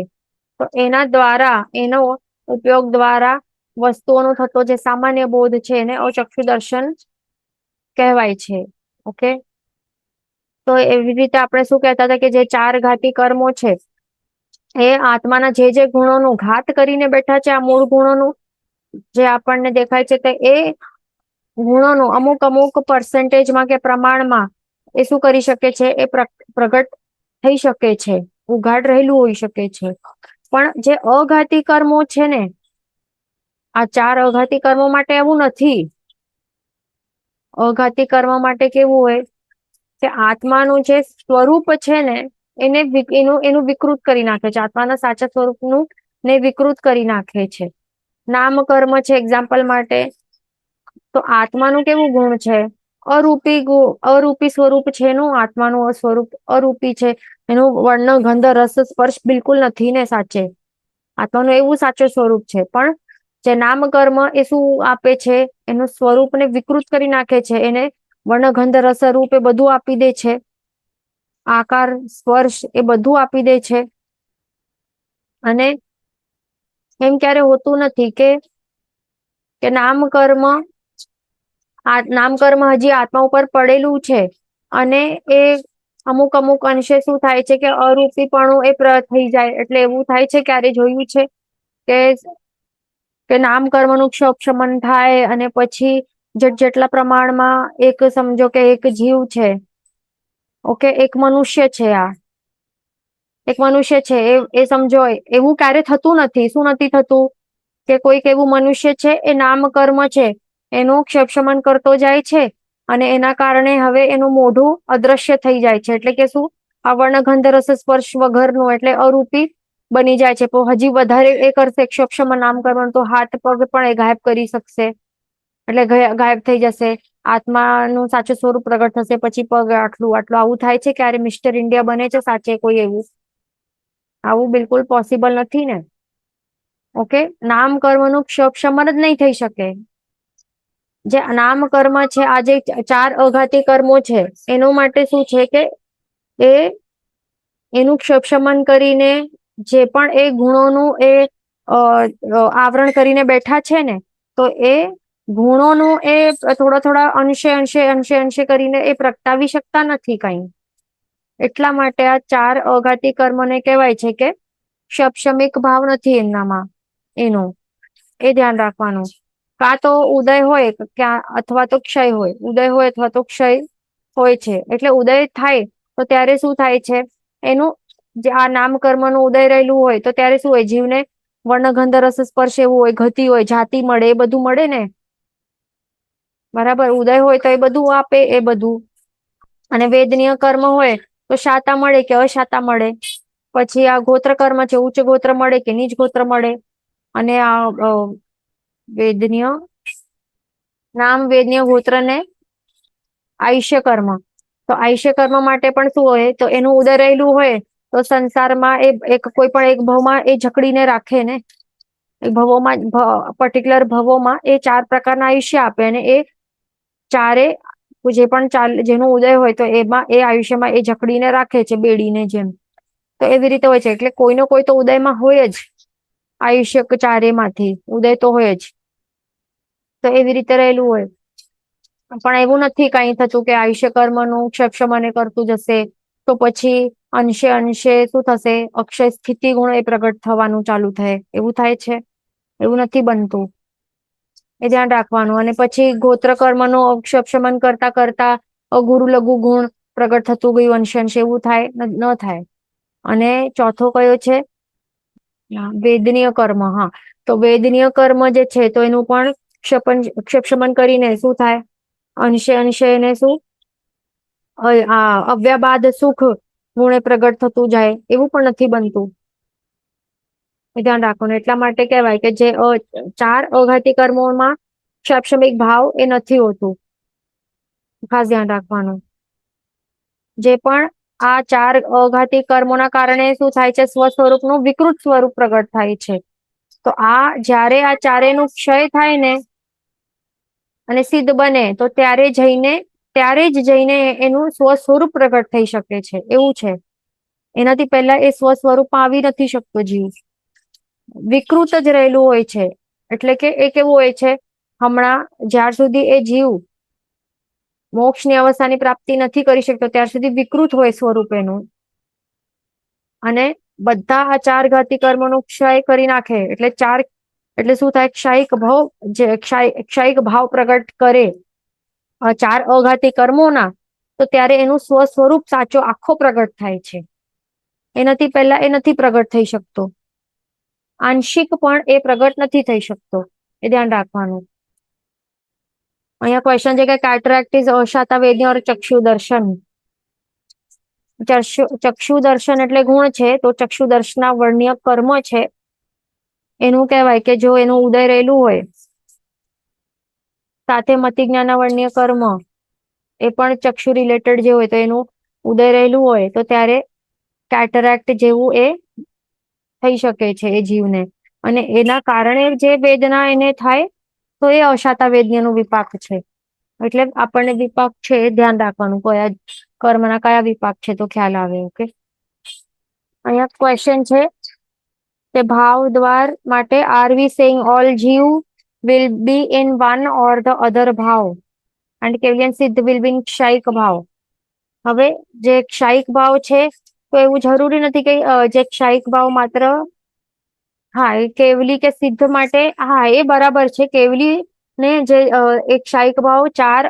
Speaker 1: તો એના દ્વારા, એનો ઉપયોગ દ્વારા વસ્તુઓનો થતો જે સામાન્ય બોધ છે એને અચક્ષુ દર્શન કહેવાય છે. ઓકે, તો એવી રીતે આપણે શું કહેતા હતા કે જે 4 ઘાતી કર્મો છે એ આત્માના જે ગુણોનું ઘાત કરીને બેઠા છે, આ મૂળ ગુણોનું જે આપણને દેખાય છે, તે એ ગુણોનું અમુક અમુક પર્સન્ટેજમાં કે પ્રમાણમાં એ શું કરી શકે છે, એ પ્રગટ થઈ શકે છે, ઉઘાડ રહેલું હોઈ શકે છે. પણ જે અઘાતી કર્મો છે ને, આ 4 અઘાતી કર્મો માટે એવું નથી. અઘાતી કર્મ માટે કેવું હોય કે આત્માનું જે સ્વરૂપ છે ને એનું વિકૃત કરી નાખે છે. આત્માના સાચા સ્વરૂપનું ને વિકૃત કરી નાખે છે. નામ કર્મ છે એક્ઝામ્પલ માટે, તો આત્માનું કેવું ગુણ છે, અરૂપી સ્વરૂપ છે એનું. આત્માનું સ્વરૂપ અરૂપી છે, એનું વર્ણ ગંધ રસ સ્પર્શ બિલકુલ નથી ને સાચે. આત્માનું એવું સાચું સ્વરૂપ છે. પણ જે નામ કર્મ એ શું આપે છે, એનું સ્વરૂપને વિકૃત કરી નાખે છે. એને વર્ણ ગંધ રસ રૂપ એ બધું આપી દે છે, આકાર સ્પર્શ એ બધું આપી દે છે. અને એમ ક્યારે હોતું નથી કે નામ કર્મ હજી આત્મા ઉપર પડેલું છે, અને એ અમુક અમુક અંશે શું થાય છે કે અરૂપીપણું એ થઈ જાય. એટલે એવું થાય છે, ક્યારે જોયું છે કે નામ કર્મનું ક્ષમન થાય, અને પછી જેટલા પ્રમાણમાં એક સમજો કે એક જીવ છે, ઓકે, એક મનુષ્ય છે, એક મનુષ્ય છે એ સમજો, એવું ક્યારે થતું નથી. શું નથી થતું કે કોઈક એવું મનુષ્ય છે, એ નામ કર્મ છે એનું ક્ષમન કરતો જાય છે, અને એના કારણે હવે એનું મોઢું અદ્રશ્ય થઈ જાય છે. એટલે કે શું, આવર્ણ ગંધ રસ સ્પર્શ વગરનું, એટલે અરૂપી બની જાય છે. તો હજી વધારે એ કરશે ક્ષમા નામ કરવાનું, તો હાથ પગ પણ એ ગાયબ કરી શકશે, એટલે ગાયબ થઈ જશે. આત્માનું સાચું સ્વરૂપ પ્રગટ થશે, પછી પગ આટલું આટલું. આવું થાય છે ક્યારે મિસ્ટર ઇન્ડિયા બને છે સાચે કોઈ એવું? આવું બિલકુલ પોસિબલ નથી ને. ઓકે, નામ કર્મનું ક્ષમન જ નહીં થઈ શકે. જે નામ કર્મ છે, આ જે 4 અઘાતી કર્મો છે, એનો માટે શું છે કે એનું ક્ષમન કરીને જે પણ એ ગુણોનું એ આવરણ કરીને બેઠા છે ને, તો એ ગુણોનું એ થોડા અંશે કરીને એ પ્રગટાવી શકતા નથી કઈ. એટલા માટે આ 4 અઘાતી કર્મને કહેવાય છે કે સક્ષમિક ભાવ નથી એમનામાં. એનું એ ધ્યાન રાખવાનું. કાં તો ઉદય હોય અથવા તો ક્ષય હોય. ઉદય હોય અથવા તો ક્ષય હોય છે. એટલે ઉદય થાય તો ત્યારે શું થાય છે, એનું જે આ નામ કર્મનું ઉદય રહેલું હોય તો ત્યારે શું હોય, જીવને વર્ણગંધ રસ સ્પર્શ એવું હોય, ગતિ હોય, જાતિ મળે, એ બધું મળે ને. બરાબર, ઉદય હોય તો એ બધું આપે એ બધું. અને વેદનીય કર્મ હોય તો શાતા મળે કે અશાતા મળે. પછી આ ગોત્ર કર્મ છે, ઉચ્ચ ગોત્ર મળે કે નીચ ગોત્ર મળે. અને આ વેદનીય નામ વેદનીય ગોત્ર ને આયુષ્ય કર્મ, તો આયુષ્ય કર્મ માટે પણ શું હોય, તો એનું ઉદય રહેલું હોય તો સંસારમાં એક કોઈ પણ એક ભાવમાં એ જકડીને રાખે ને. એ ભવોમાં પર્ટિક્યુલર ભવોમાં એ 4 પ્રકારના આયુષ્ય આપે, અને એ ચારે જે પણ જેનું ઉદય હોય તો એમાં એ આયુષ્યમાં એ જકડીને રાખે છે, બેડીને જેમ. તો એવી રીતે હોય છે. એટલે કોઈનો કોઈ તો ઉદયમાં હોય જ, આયુષ્ય 4 માંથી ઉદય તો હોય જ. તો એવી રીતે રહેલું હોય. પણ એવું નથી કઈ થતું કે આયુષ્ય કર્મનું ક્ષમને કરતું જશે તો પછી અંશે શું થશે, અક્ષય સ્થિતિ ગુણ એ પ્રગટ થવાનું ચાલુ થાય. એવું થાય છે? એવું નથી બનતું. એ ધ્યાન રાખવાનું. અને પછી ગોત્ર કર્મનું ક્ષમન કરતા કરતા અગુરુ લઘુ ગુણ પ્રગટ થતું ગયું અંશે એવું થાય ન થાય. અને ચોથો કયો છે, વેદનીય કર્મ. હા, તો વેદનીય કર્મ જે છે, તો એનું પણ ક્ષમન કરીને શું થાય, અંશે એને શું અવ્યાબાદ સુખ ગુણે પ્રગટ થતું જાય. એવું પણ નથી બનતું. એ ધ્યાન રાખવાનું. એટલા માટે કહેવાય કે જે 4 અઘાતી કર્મોમાં ક્ષમિક ભાવ એ નથી હોતું. ખાસ ધ્યાન રાખવાનું. જે પણ આ 4 અઘાતી કર્મોના કારણે શું થાય છે, સ્વ સ્વરૂપનું વિકૃત સ્વરૂપ પ્રગટ થાય છે. તો જ્યારે આ ચારેયનું ક્ષય થાય ને અને સિદ્ધ બને, તો ત્યારે જ જઈને એનું સ્વ સ્વરૂપ પ્રગટ થઈ શકે છે. એવું છે. એનાથી પહેલા એ સ્વ સ્વરૂપમાં આવી નથી શકતો જીવ. વિકૃત જ રહેલું હોય છે. એટલે કે એ કેવું હોય છે, હમણાં જ્યાર સુધી એ જીવ મોક્ષની અવસ્થાની પ્રાપ્તિ નથી કરી શકતો ત્યાર સુધી વિકૃત હોય સ્વરૂપ એનું. અને બધા આ 4 ઘાતી કર્મોનો ક્ષય કરી નાખે એટલે શું થાય, ક્ષયિક ભાવ પ્રગટ કરે. ચાર અઘાતી કર્મોના, તો ત્યારે એનું સ્વસ્વરૂપ સાચો આખો પ્રગટ થાય છે. એનાથી પહેલા એ નથી પ્રગટ થઈ શકતો. આંશિક પણ એ પ્રગટ નથી થઈ શકતો, એ ધ્યાન રાખવાનું. અહીંયા ક્વેશ્ચન છે કે કેટરેક્ટ ઇઝ અશાતા વેદની ઓર ચક્ષુ દર્શન. ચક્ષુ દર્શન એટલે ગુણ છે, તો ચક્ષુ દર્શના વર્ણ્ય કર્મ છે. એનું કહેવાય કે જો એનું ઉદય રહેલું હોય સાથે મતિ જ્ઞાન વર્ણ્ય કર્મ એ પણ ચક્ષુ રિલેટેડ જે હોય તો એનું ઉદય રહેલું હોય તો ત્યારે કેટરેક્ટ જેવું એ થઈ શકે છે એ જીવને. અને એના કારણે જે વેદના એને થાય તો એ અશાતા વેદનાનું વિપાક છે. એટલે આપણને વિપાક છે એ ધ્યાન રાખવાનું, કયા કર્મના કયા વિપાક છે તો ખ્યાલ આવે. ઓકે, અહીંયા ક્વેશ્ચન છે કે ભાવ દ્વાર માટે આર વી સેઇંગ ઓલ જીવ will be in one or the other ભાવ and કેવલિયન સિદ્ધ will be in ક્ષયિક ભાવ. હવે જે ક્ષયિક ભાવ છે તો એવું જરૂરી નથી કે જે ક્ષયિક ભાવ માત્ર હા એ કેવલી કે સિદ્ધ માટે, હા એ બરાબર છે. કેવલી ને જે એક ક્ષયિક ભાવ ચાર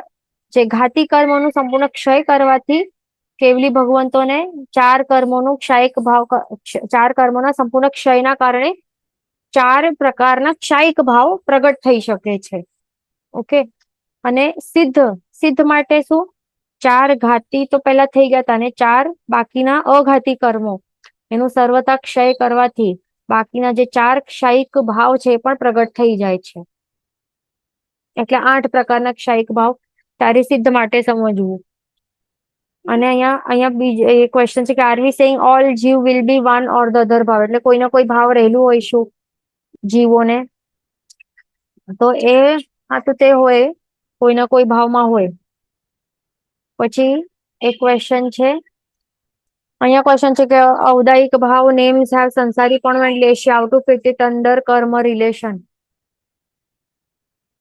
Speaker 1: જે ઘાતી કર્મોનું સંપૂર્ણ ક્ષય કરવાથી કેવલી ભગવંતોને ચાર કર્મોનું ક્ષયિક ભાવ, ચાર કર્મોના સંપૂર્ણ ક્ષયના કારણે ચાર પ્રકારના ક્ષયિક ભાવ પ્રગટ થઈ શકે છે. ઓકે, અને સિદ્ધ, સિદ્ધ માટે શું, ચાર ઘાતી તો પેલા થઈ ગયા હતા, અને ચાર બાકીના અઘાતી કર્મો એનું સર્વતા ક્ષય કરવાથી બાકીના જે ચાર ક્ષયિક ભાવ છે એ પણ પ્રગટ થઈ જાય છે. એટલે 8 પ્રકારના ક્ષયિક ભાવ તારી સિદ્ધ માટે સમજવું. અને અહીંયા બીજો ક્વેશ્ચન છે કે આર વી સેઇંગ ઓલ જીવ will be one or the other ભાવ, એટલે કોઈનો કોઈ ભાવ રહેલું હોય શું જીવોને, તો એ હા તો તે હોય કોઈના કોઈ ભાવમાં હોય. પછી એક ક્વેશ્ચન છે, અહીંયા ક્વેશ્ચન છે કે ઔદાયિક ભાવ નેમ્સ હેવ સંસારી પણ વેન લેશ how to fit it under karma relation.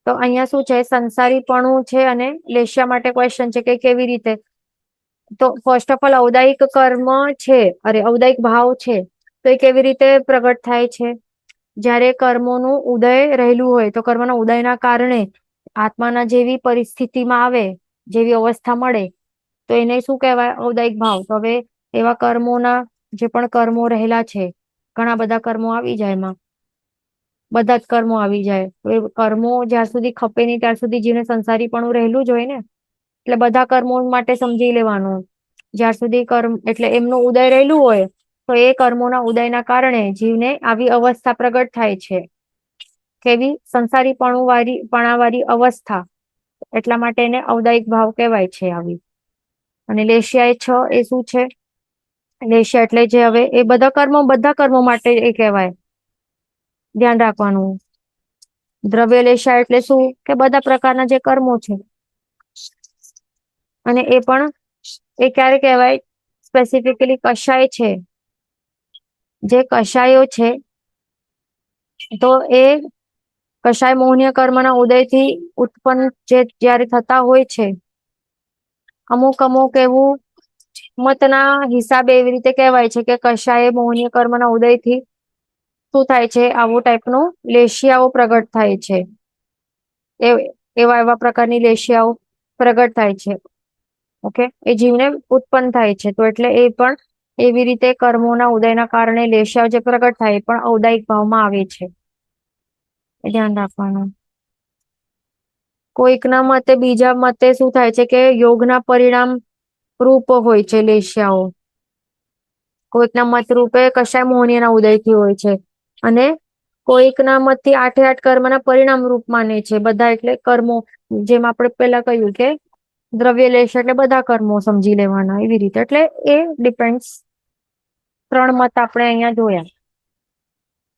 Speaker 1: તો અહીંયા શું છે, સંસારીપણું છે અને લેશ્યા માટે ક્વેશ્ચન છે કે કેવી રીતે. તો ફર્સ્ટ ઓફ ઓલ ઔદાયિક કર્મ છે, ઔદાયિક ભાવ છે તો એ કેવી રીતે પ્રગટ થાય છે, જ્યારે કર્મોનું ઉદય રહેલું હોય તો કર્મના ઉદયના કારણે આત્માના જેવી પરિસ્થિતિમાં આવે, જેવી અવસ્થા મળે તો એને શું કહેવાય, ઔદાયિક ભાવ. તો હવે એવા કર્મોના જે પણ કર્મો રહેલા છે, ઘણા બધા કર્મો આવી જાય એમાં, બધા જ કર્મો આવી જાય તો એ કર્મો જ્યાં સુધી ખપે નહીં ત્યાં સુધી જીવને સંસારીપણું રહેલું જ હોય ને. એટલે બધા કર્મો માટે સમજી લેવાનું, જ્યાં સુધી કર્મ એટલે એમનું ઉદય રહેલું હોય તો એ કર્મોના ઉદયના કારણે જીવને આવી અવસ્થા પ્રગટ થાય છે, કેવી સંસારીપણું પણાવાળી અવસ્થા. એટલા માટે એને ઔદાયિક ભાવ કહેવાય છે આવી. અને લેશિયા એ 6 એ શું છે, લેશિયા એટલે જે હવે એ બધા કર્મો માટે એ કહેવાય, ધ્યાન રાખવાનું. દ્રવ્ય લેશા એટલે શું કે બધા પ્રકારના જે કર્મો છે, અને એ પણ એ ક્યારે કહેવાય, સ્પેસિફિકલી કષાય છે, જે કષાયો છે તો એ કષાય મોહનીય કર્મના ઉદયથી ઉત્પન્ન જે જયારે થતા હોય છે, અમુક એવું મતના હિસાબે એવી રીતે કહેવાય છે કે કષાય મોહનીય કર્મના ઉદયથી શું થાય છે, આવું ટાઈપનું લેશિયાઓ પ્રગટ થાય છે. એવા પ્રકારની લેશિયાઓ પ્રગટ થાય છે. ઓકે, એ જીવને ઉત્પન્ન થાય છે. તો એટલે એ પણ એવી રીતે કર્મોના ઉદયના કારણે લેશિયાઓ જે પ્રગટ થાય એ પણ ઔદાયિક ભાવમાં આવે છે, એ ધ્યાન રાખવાનું. કોઈકના મતે, બીજા મતે શું થાય છે કે યોગના પરિણામ રૂપ હોય છે લેશિયાઓ, કોઈકના મત રૂપે કશાય મોહનીયના ઉદયથી હોય છે, અને કોઈકના મતથી 8 કર્મના પરિણામ રૂપ માને છે બધા. એટલે કર્મો, જેમ આપણે પેલા કહ્યું કે દ્રવ્ય લેશ એટલે બધા કર્મો સમજી લેવાના, એવી રીતે. એટલે એ ડિપેન્ડ્સ. 3 મત આપણે અહીંયા જોયા.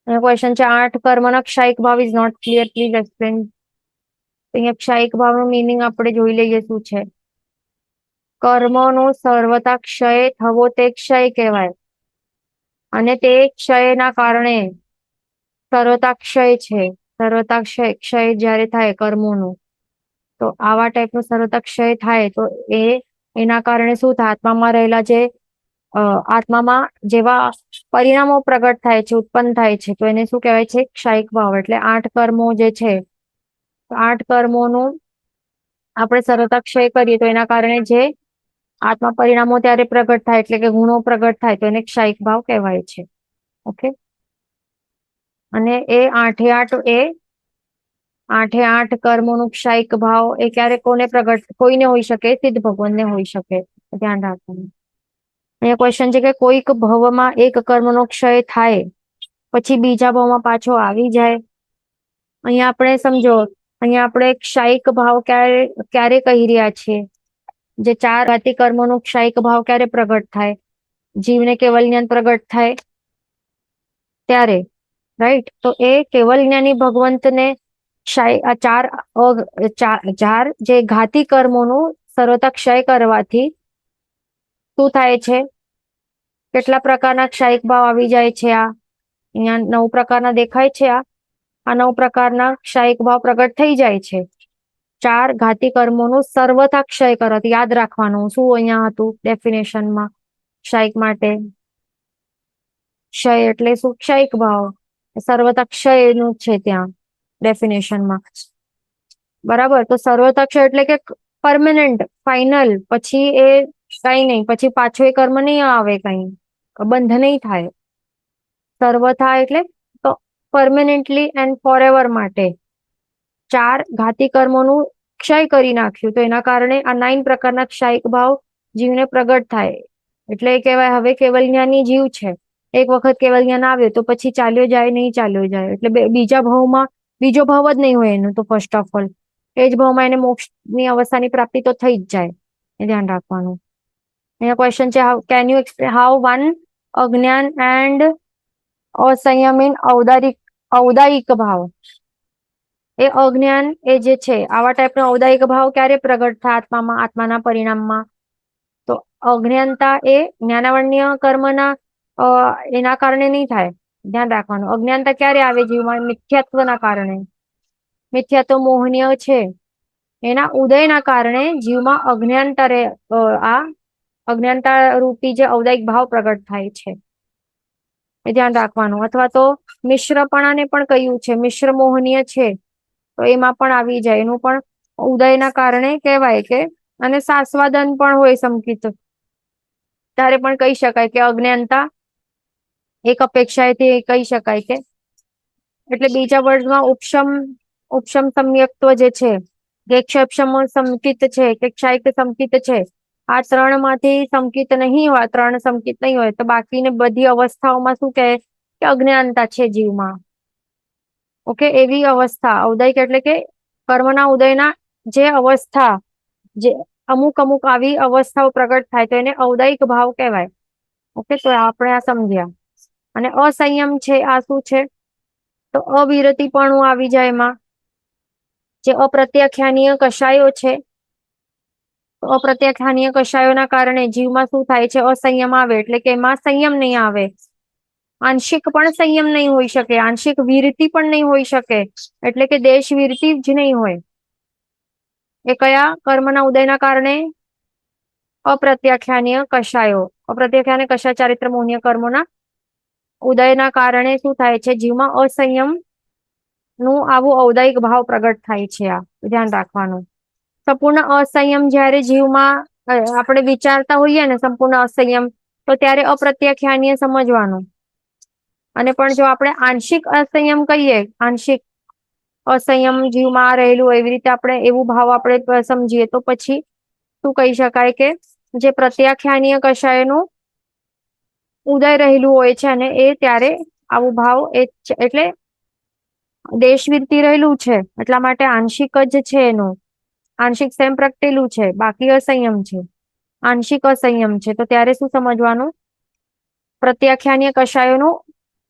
Speaker 1: ક્વેશ્ચન છે 8 કર્મના ક્ષયિક ભાવ is not clear, please explain. અહીંયા ક્ષયિક ભાવનું મીનિંગ આપણે જોઈ લઈએ શું છે. કર્મનો સર્વતા ક્ષય થવો તે ક્ષય કહેવાય, અને તે ક્ષયના કારણે સર્વતા ક્ષય છે. સર્વતા ક્ષય જયારે થાય કર્મોનું, તો આવા ટાઈપનું સર્વતા ક્ષય થાય તો એના કારણે શું થાય, આત્મામાં રહેલા જે આત્મામાં જેવા પરિણામો પ્રગટ થાય છે, ઉત્પન્ન થાય છે, તો એને શું કહેવાય છે, ક્ષયિક ભાવ. એટલે 8 કર્મો જે છે, 8 કર્મોનું આપણે સરળતા ક્ષય કરીએ તો એના કારણે જે આત્મા પરિણામો ત્યારે પ્રગટ થાય એટલે કે ગુણો પ્રગટ થાય તો એને ક્ષયિક ભાવ કહેવાય છે. ઓકે, અને એ આઠે આઠ કર્મોનું ક્ષયિક ભાવ એ ક્યારે કોઈને હોઈ શકે, સિદ્ધ ભગવાનને હોઈ શકે. ધ્યાન રાખવાનું. અહીંયા ક્વેશ્ચન છે કે કોઈક ભવમાં એક કર્મનો ક્ષય થાય પછી બીજા ભાવમાં પાછો આવી જાય. અહીંયા આપણે સમજો, અહીંયા આપણે ક્ષયિક ભાવ ક્યારે કહી રહ્યા છીએ? જે 4 ઘાતી કર્મોનો ક્ષયિક ભાવ ક્યારે પ્રગટ થાય? જીવને કેવલ જ્ઞાન પ્રગટ થાય ત્યારે, રાઈટ? તો એ કેવલ જ્ઞાની ભગવંતને ચાર જે ઘાતી કર્મોનું સર્વતા ક્ષય કરવાથી શું થાય છે? કેટલા પ્રકારના ક્ષયિક ભાવ આવી જાય છે? અહીંયા 9 પ્રકારના દેખાય છે. આ 9 પ્રકારના ક્ષયિક ભાવ પ્રગટ થઈ જાય છે 4 ઘાતી કર્મોનું સર્વથા ક્ષય કરવાથી. યાદ રાખવાનું શું અહીંયા હતું ડેફિનેશનમાં ક્ષયિક માટે? ક્ષય એટલે શું? ક્ષયિક ભાવ. સર્વથા ક્ષય નું છે ત્યાં ડેફિનેશનમાં, બરાબર? તો સર્વથા ક્ષય એટલે કે પરમેનન્ટ, ફાઇનલ, પછી એ કઈ નહીં, પછી પાછો એ કર્મ નહીં આવે, કઈ બંધ નહીં થાય. સર્વથા એટલે તો પરમેનન્ટલી એન્ડ ફોરએવર માટે 4 ઘાતી કર્મોનું ક્ષય કરી નાખ્યું તો એના કારણે આ 9 પ્રકારના ક્ષયિક ભાવ જીવને પ્રગટ થાય. એટલે કહેવાય હવે કેવલ જ્ઞાની જીવ છે. એક વખત કેવલ જ્ઞાન આવ્યો તો પછી ચાલ્યો જાય નહીં, ચાલ્યો જાય. એટલે બીજા ભાવમાં બીજો ભાવ જ નહીં હોય એનું તો ફર્સ્ટ ઓફ ઓલ એ જ ભાવમાં એને મોક્ષની અવસ્થાની પ્રાપ્તિ તો થઈ જ જાય. એ ધ્યાન રાખવાનું. અહીંયા ક્વેશ્ચન છે can you explain how one અજ્ઞાન એન્ડ અસંયમ ઇન ઔદાયિક ભાવ? એ અજ્ઞાન એ જે છે આવા ટાઈપનો ઔદાયિક ભાવ ક્યારે પ્રગટ થાય આત્માના પરિણામમાં? તો અજ્ઞાનતા એ જ્ઞાનાવર્ણ્ય કર્મના એના કારણે નહીં થાય. ધ્યાન રાખવાનું. અજ્ઞાનતા ક્યારે આવે જીવમાં? મિથ્યાત્વના કારણે. મિથ્યાત્વ મોહનીય છે એના ઉદયના કારણે જીવમાં અજ્ઞાનતા રૂપી જે ઔદાયિક ભાવ પ્રગટ થાય છે. એ ધ્યાન રાખવાનું. અથવા તો મિશ્રપણાને પણ કહ્યું છે, મિશ્ર મોહનીય છે તો એમાં પણ આવી જાય. એનું પણ ઉદયના કારણે કહેવાય કે, અને સાસ્વાદન પણ હોય સંકિત, ત્યારે પણ કહી શકાય કે અજ્ઞાનતા એક અપેક્ષાએથી કહી શકાય કે, એટલે બીજા વર્ડમાં ઉપશમ સમ્યક્ત્વ જે છે, કે ક્ષેપશમ સંકિત છે કે ક્ષયિક સંકિત છે, આ 3 માંથી સંકિત નહીં હોય, 3 સંકિત નહીં હોય તો બાકીની બધી અવસ્થાઓમાં શું કહે કે અજ્ઞાનતા છે જીવમાં. ઓકે, એવી અવસ્થા ઔદાયિક એટલે કે કર્મના ઉદયના જે અવસ્થા, જે અમુક આવી અવસ્થાઓ પ્રગટ થાય તો એને ઔદાયિક ભાવ કહેવાય. ઓકે, તો આપણે આ સમજ્યા. અને અસંયમ છે આ શું છે? તો અવિરતિપણું આવી જાય એમાં. જે અપ્રત્યાખ્યાનીય કષાયો છે, અપ્રત્યાખ્યાનીય કષાયોના કારણે જીવમાં શું થાય છે? અસંયમ આવે. એટલે કે એમાં સંયમ નહીં આવે. આંશિક પણ સંયમ નહીં હોઈ શકે, આંશિક વિરતિ પણ નહીં હોઈ શકે. એટલે કે દેશ વિરતિ જ નહીં હોય. એ કયા કર્મના ઉદયના કારણે? અપ્રત્યાખ્યાનીય કષાયો. અપ્રત્યાખ્યાન કષાય ચારિત્ર મોહનીય કર્મોના ઉદયના કારણે શું થાય છે? જીવમાં અસંયમ નું આવું ઔદાયિક ભાવ પ્રગટ થાય છે. આ ધ્યાન રાખવાનું. સંપૂર્ણ અસંયમ જયારે જીવમાં આપણે વિચારતા હોઈએ ને સંપૂર્ણ અસંયમ, તો ત્યારે અપ્રત્યાખ્યાનીય સમજવાનું. અને પણ જો આપણે આંશિક અસંયમ કહીએ, આંશિક અસંયમ જીવમાં રહેલું એવી રીતે આપણે એવું ભાવ આપણે સમજીએ તો પછી શું કહી શકાય કે જે પ્રત્યાખ્યાનીય કષાયનું ઉદય રહેલું હોય છે અને એ ત્યારે આવું ભાવ એટલે દેશવિરતિ રહેલું છે, એટલા માટે આંશિક જ છે એનું. આંશિક સેમ પ્રગટેલું છે, બાકી અસંયમ છે. આંશિક અસંયમ છે તો ત્યારે શું સમજવાનું? પ્રત્યાખ્યાનીય કષાયોનું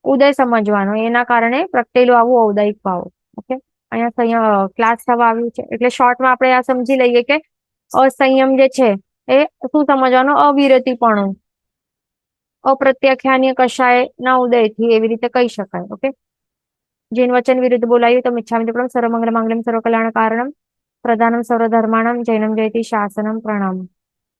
Speaker 1: ઉદય સમજવાનો. એના કારણે પ્રગટેલું આવું ઔદાયિક ભાવ. ઓકે, અહીંયા ક્લાસ થવા આવ્યું છે એટલે શોર્ટમાં આપણે આ સમજી લઈએ કે અસંયમ જે છે એ શું સમજવાનું? અવિરતિપણું, અપ્રત્યાખ્યાનીય કષાય ના ઉદયથી એવી રીતે કહી શકાય. ઓકે, જેન વચન વિરુદ્ધ બોલાયું તો મિચ્છામિ સર્વમંગલ માંગલ્યમ સર્વકલ્યાણ કારણમ પ્રધાનમ સર્વધર્માણમ જૈનમ જયતિ શાસનમ પ્રણામ.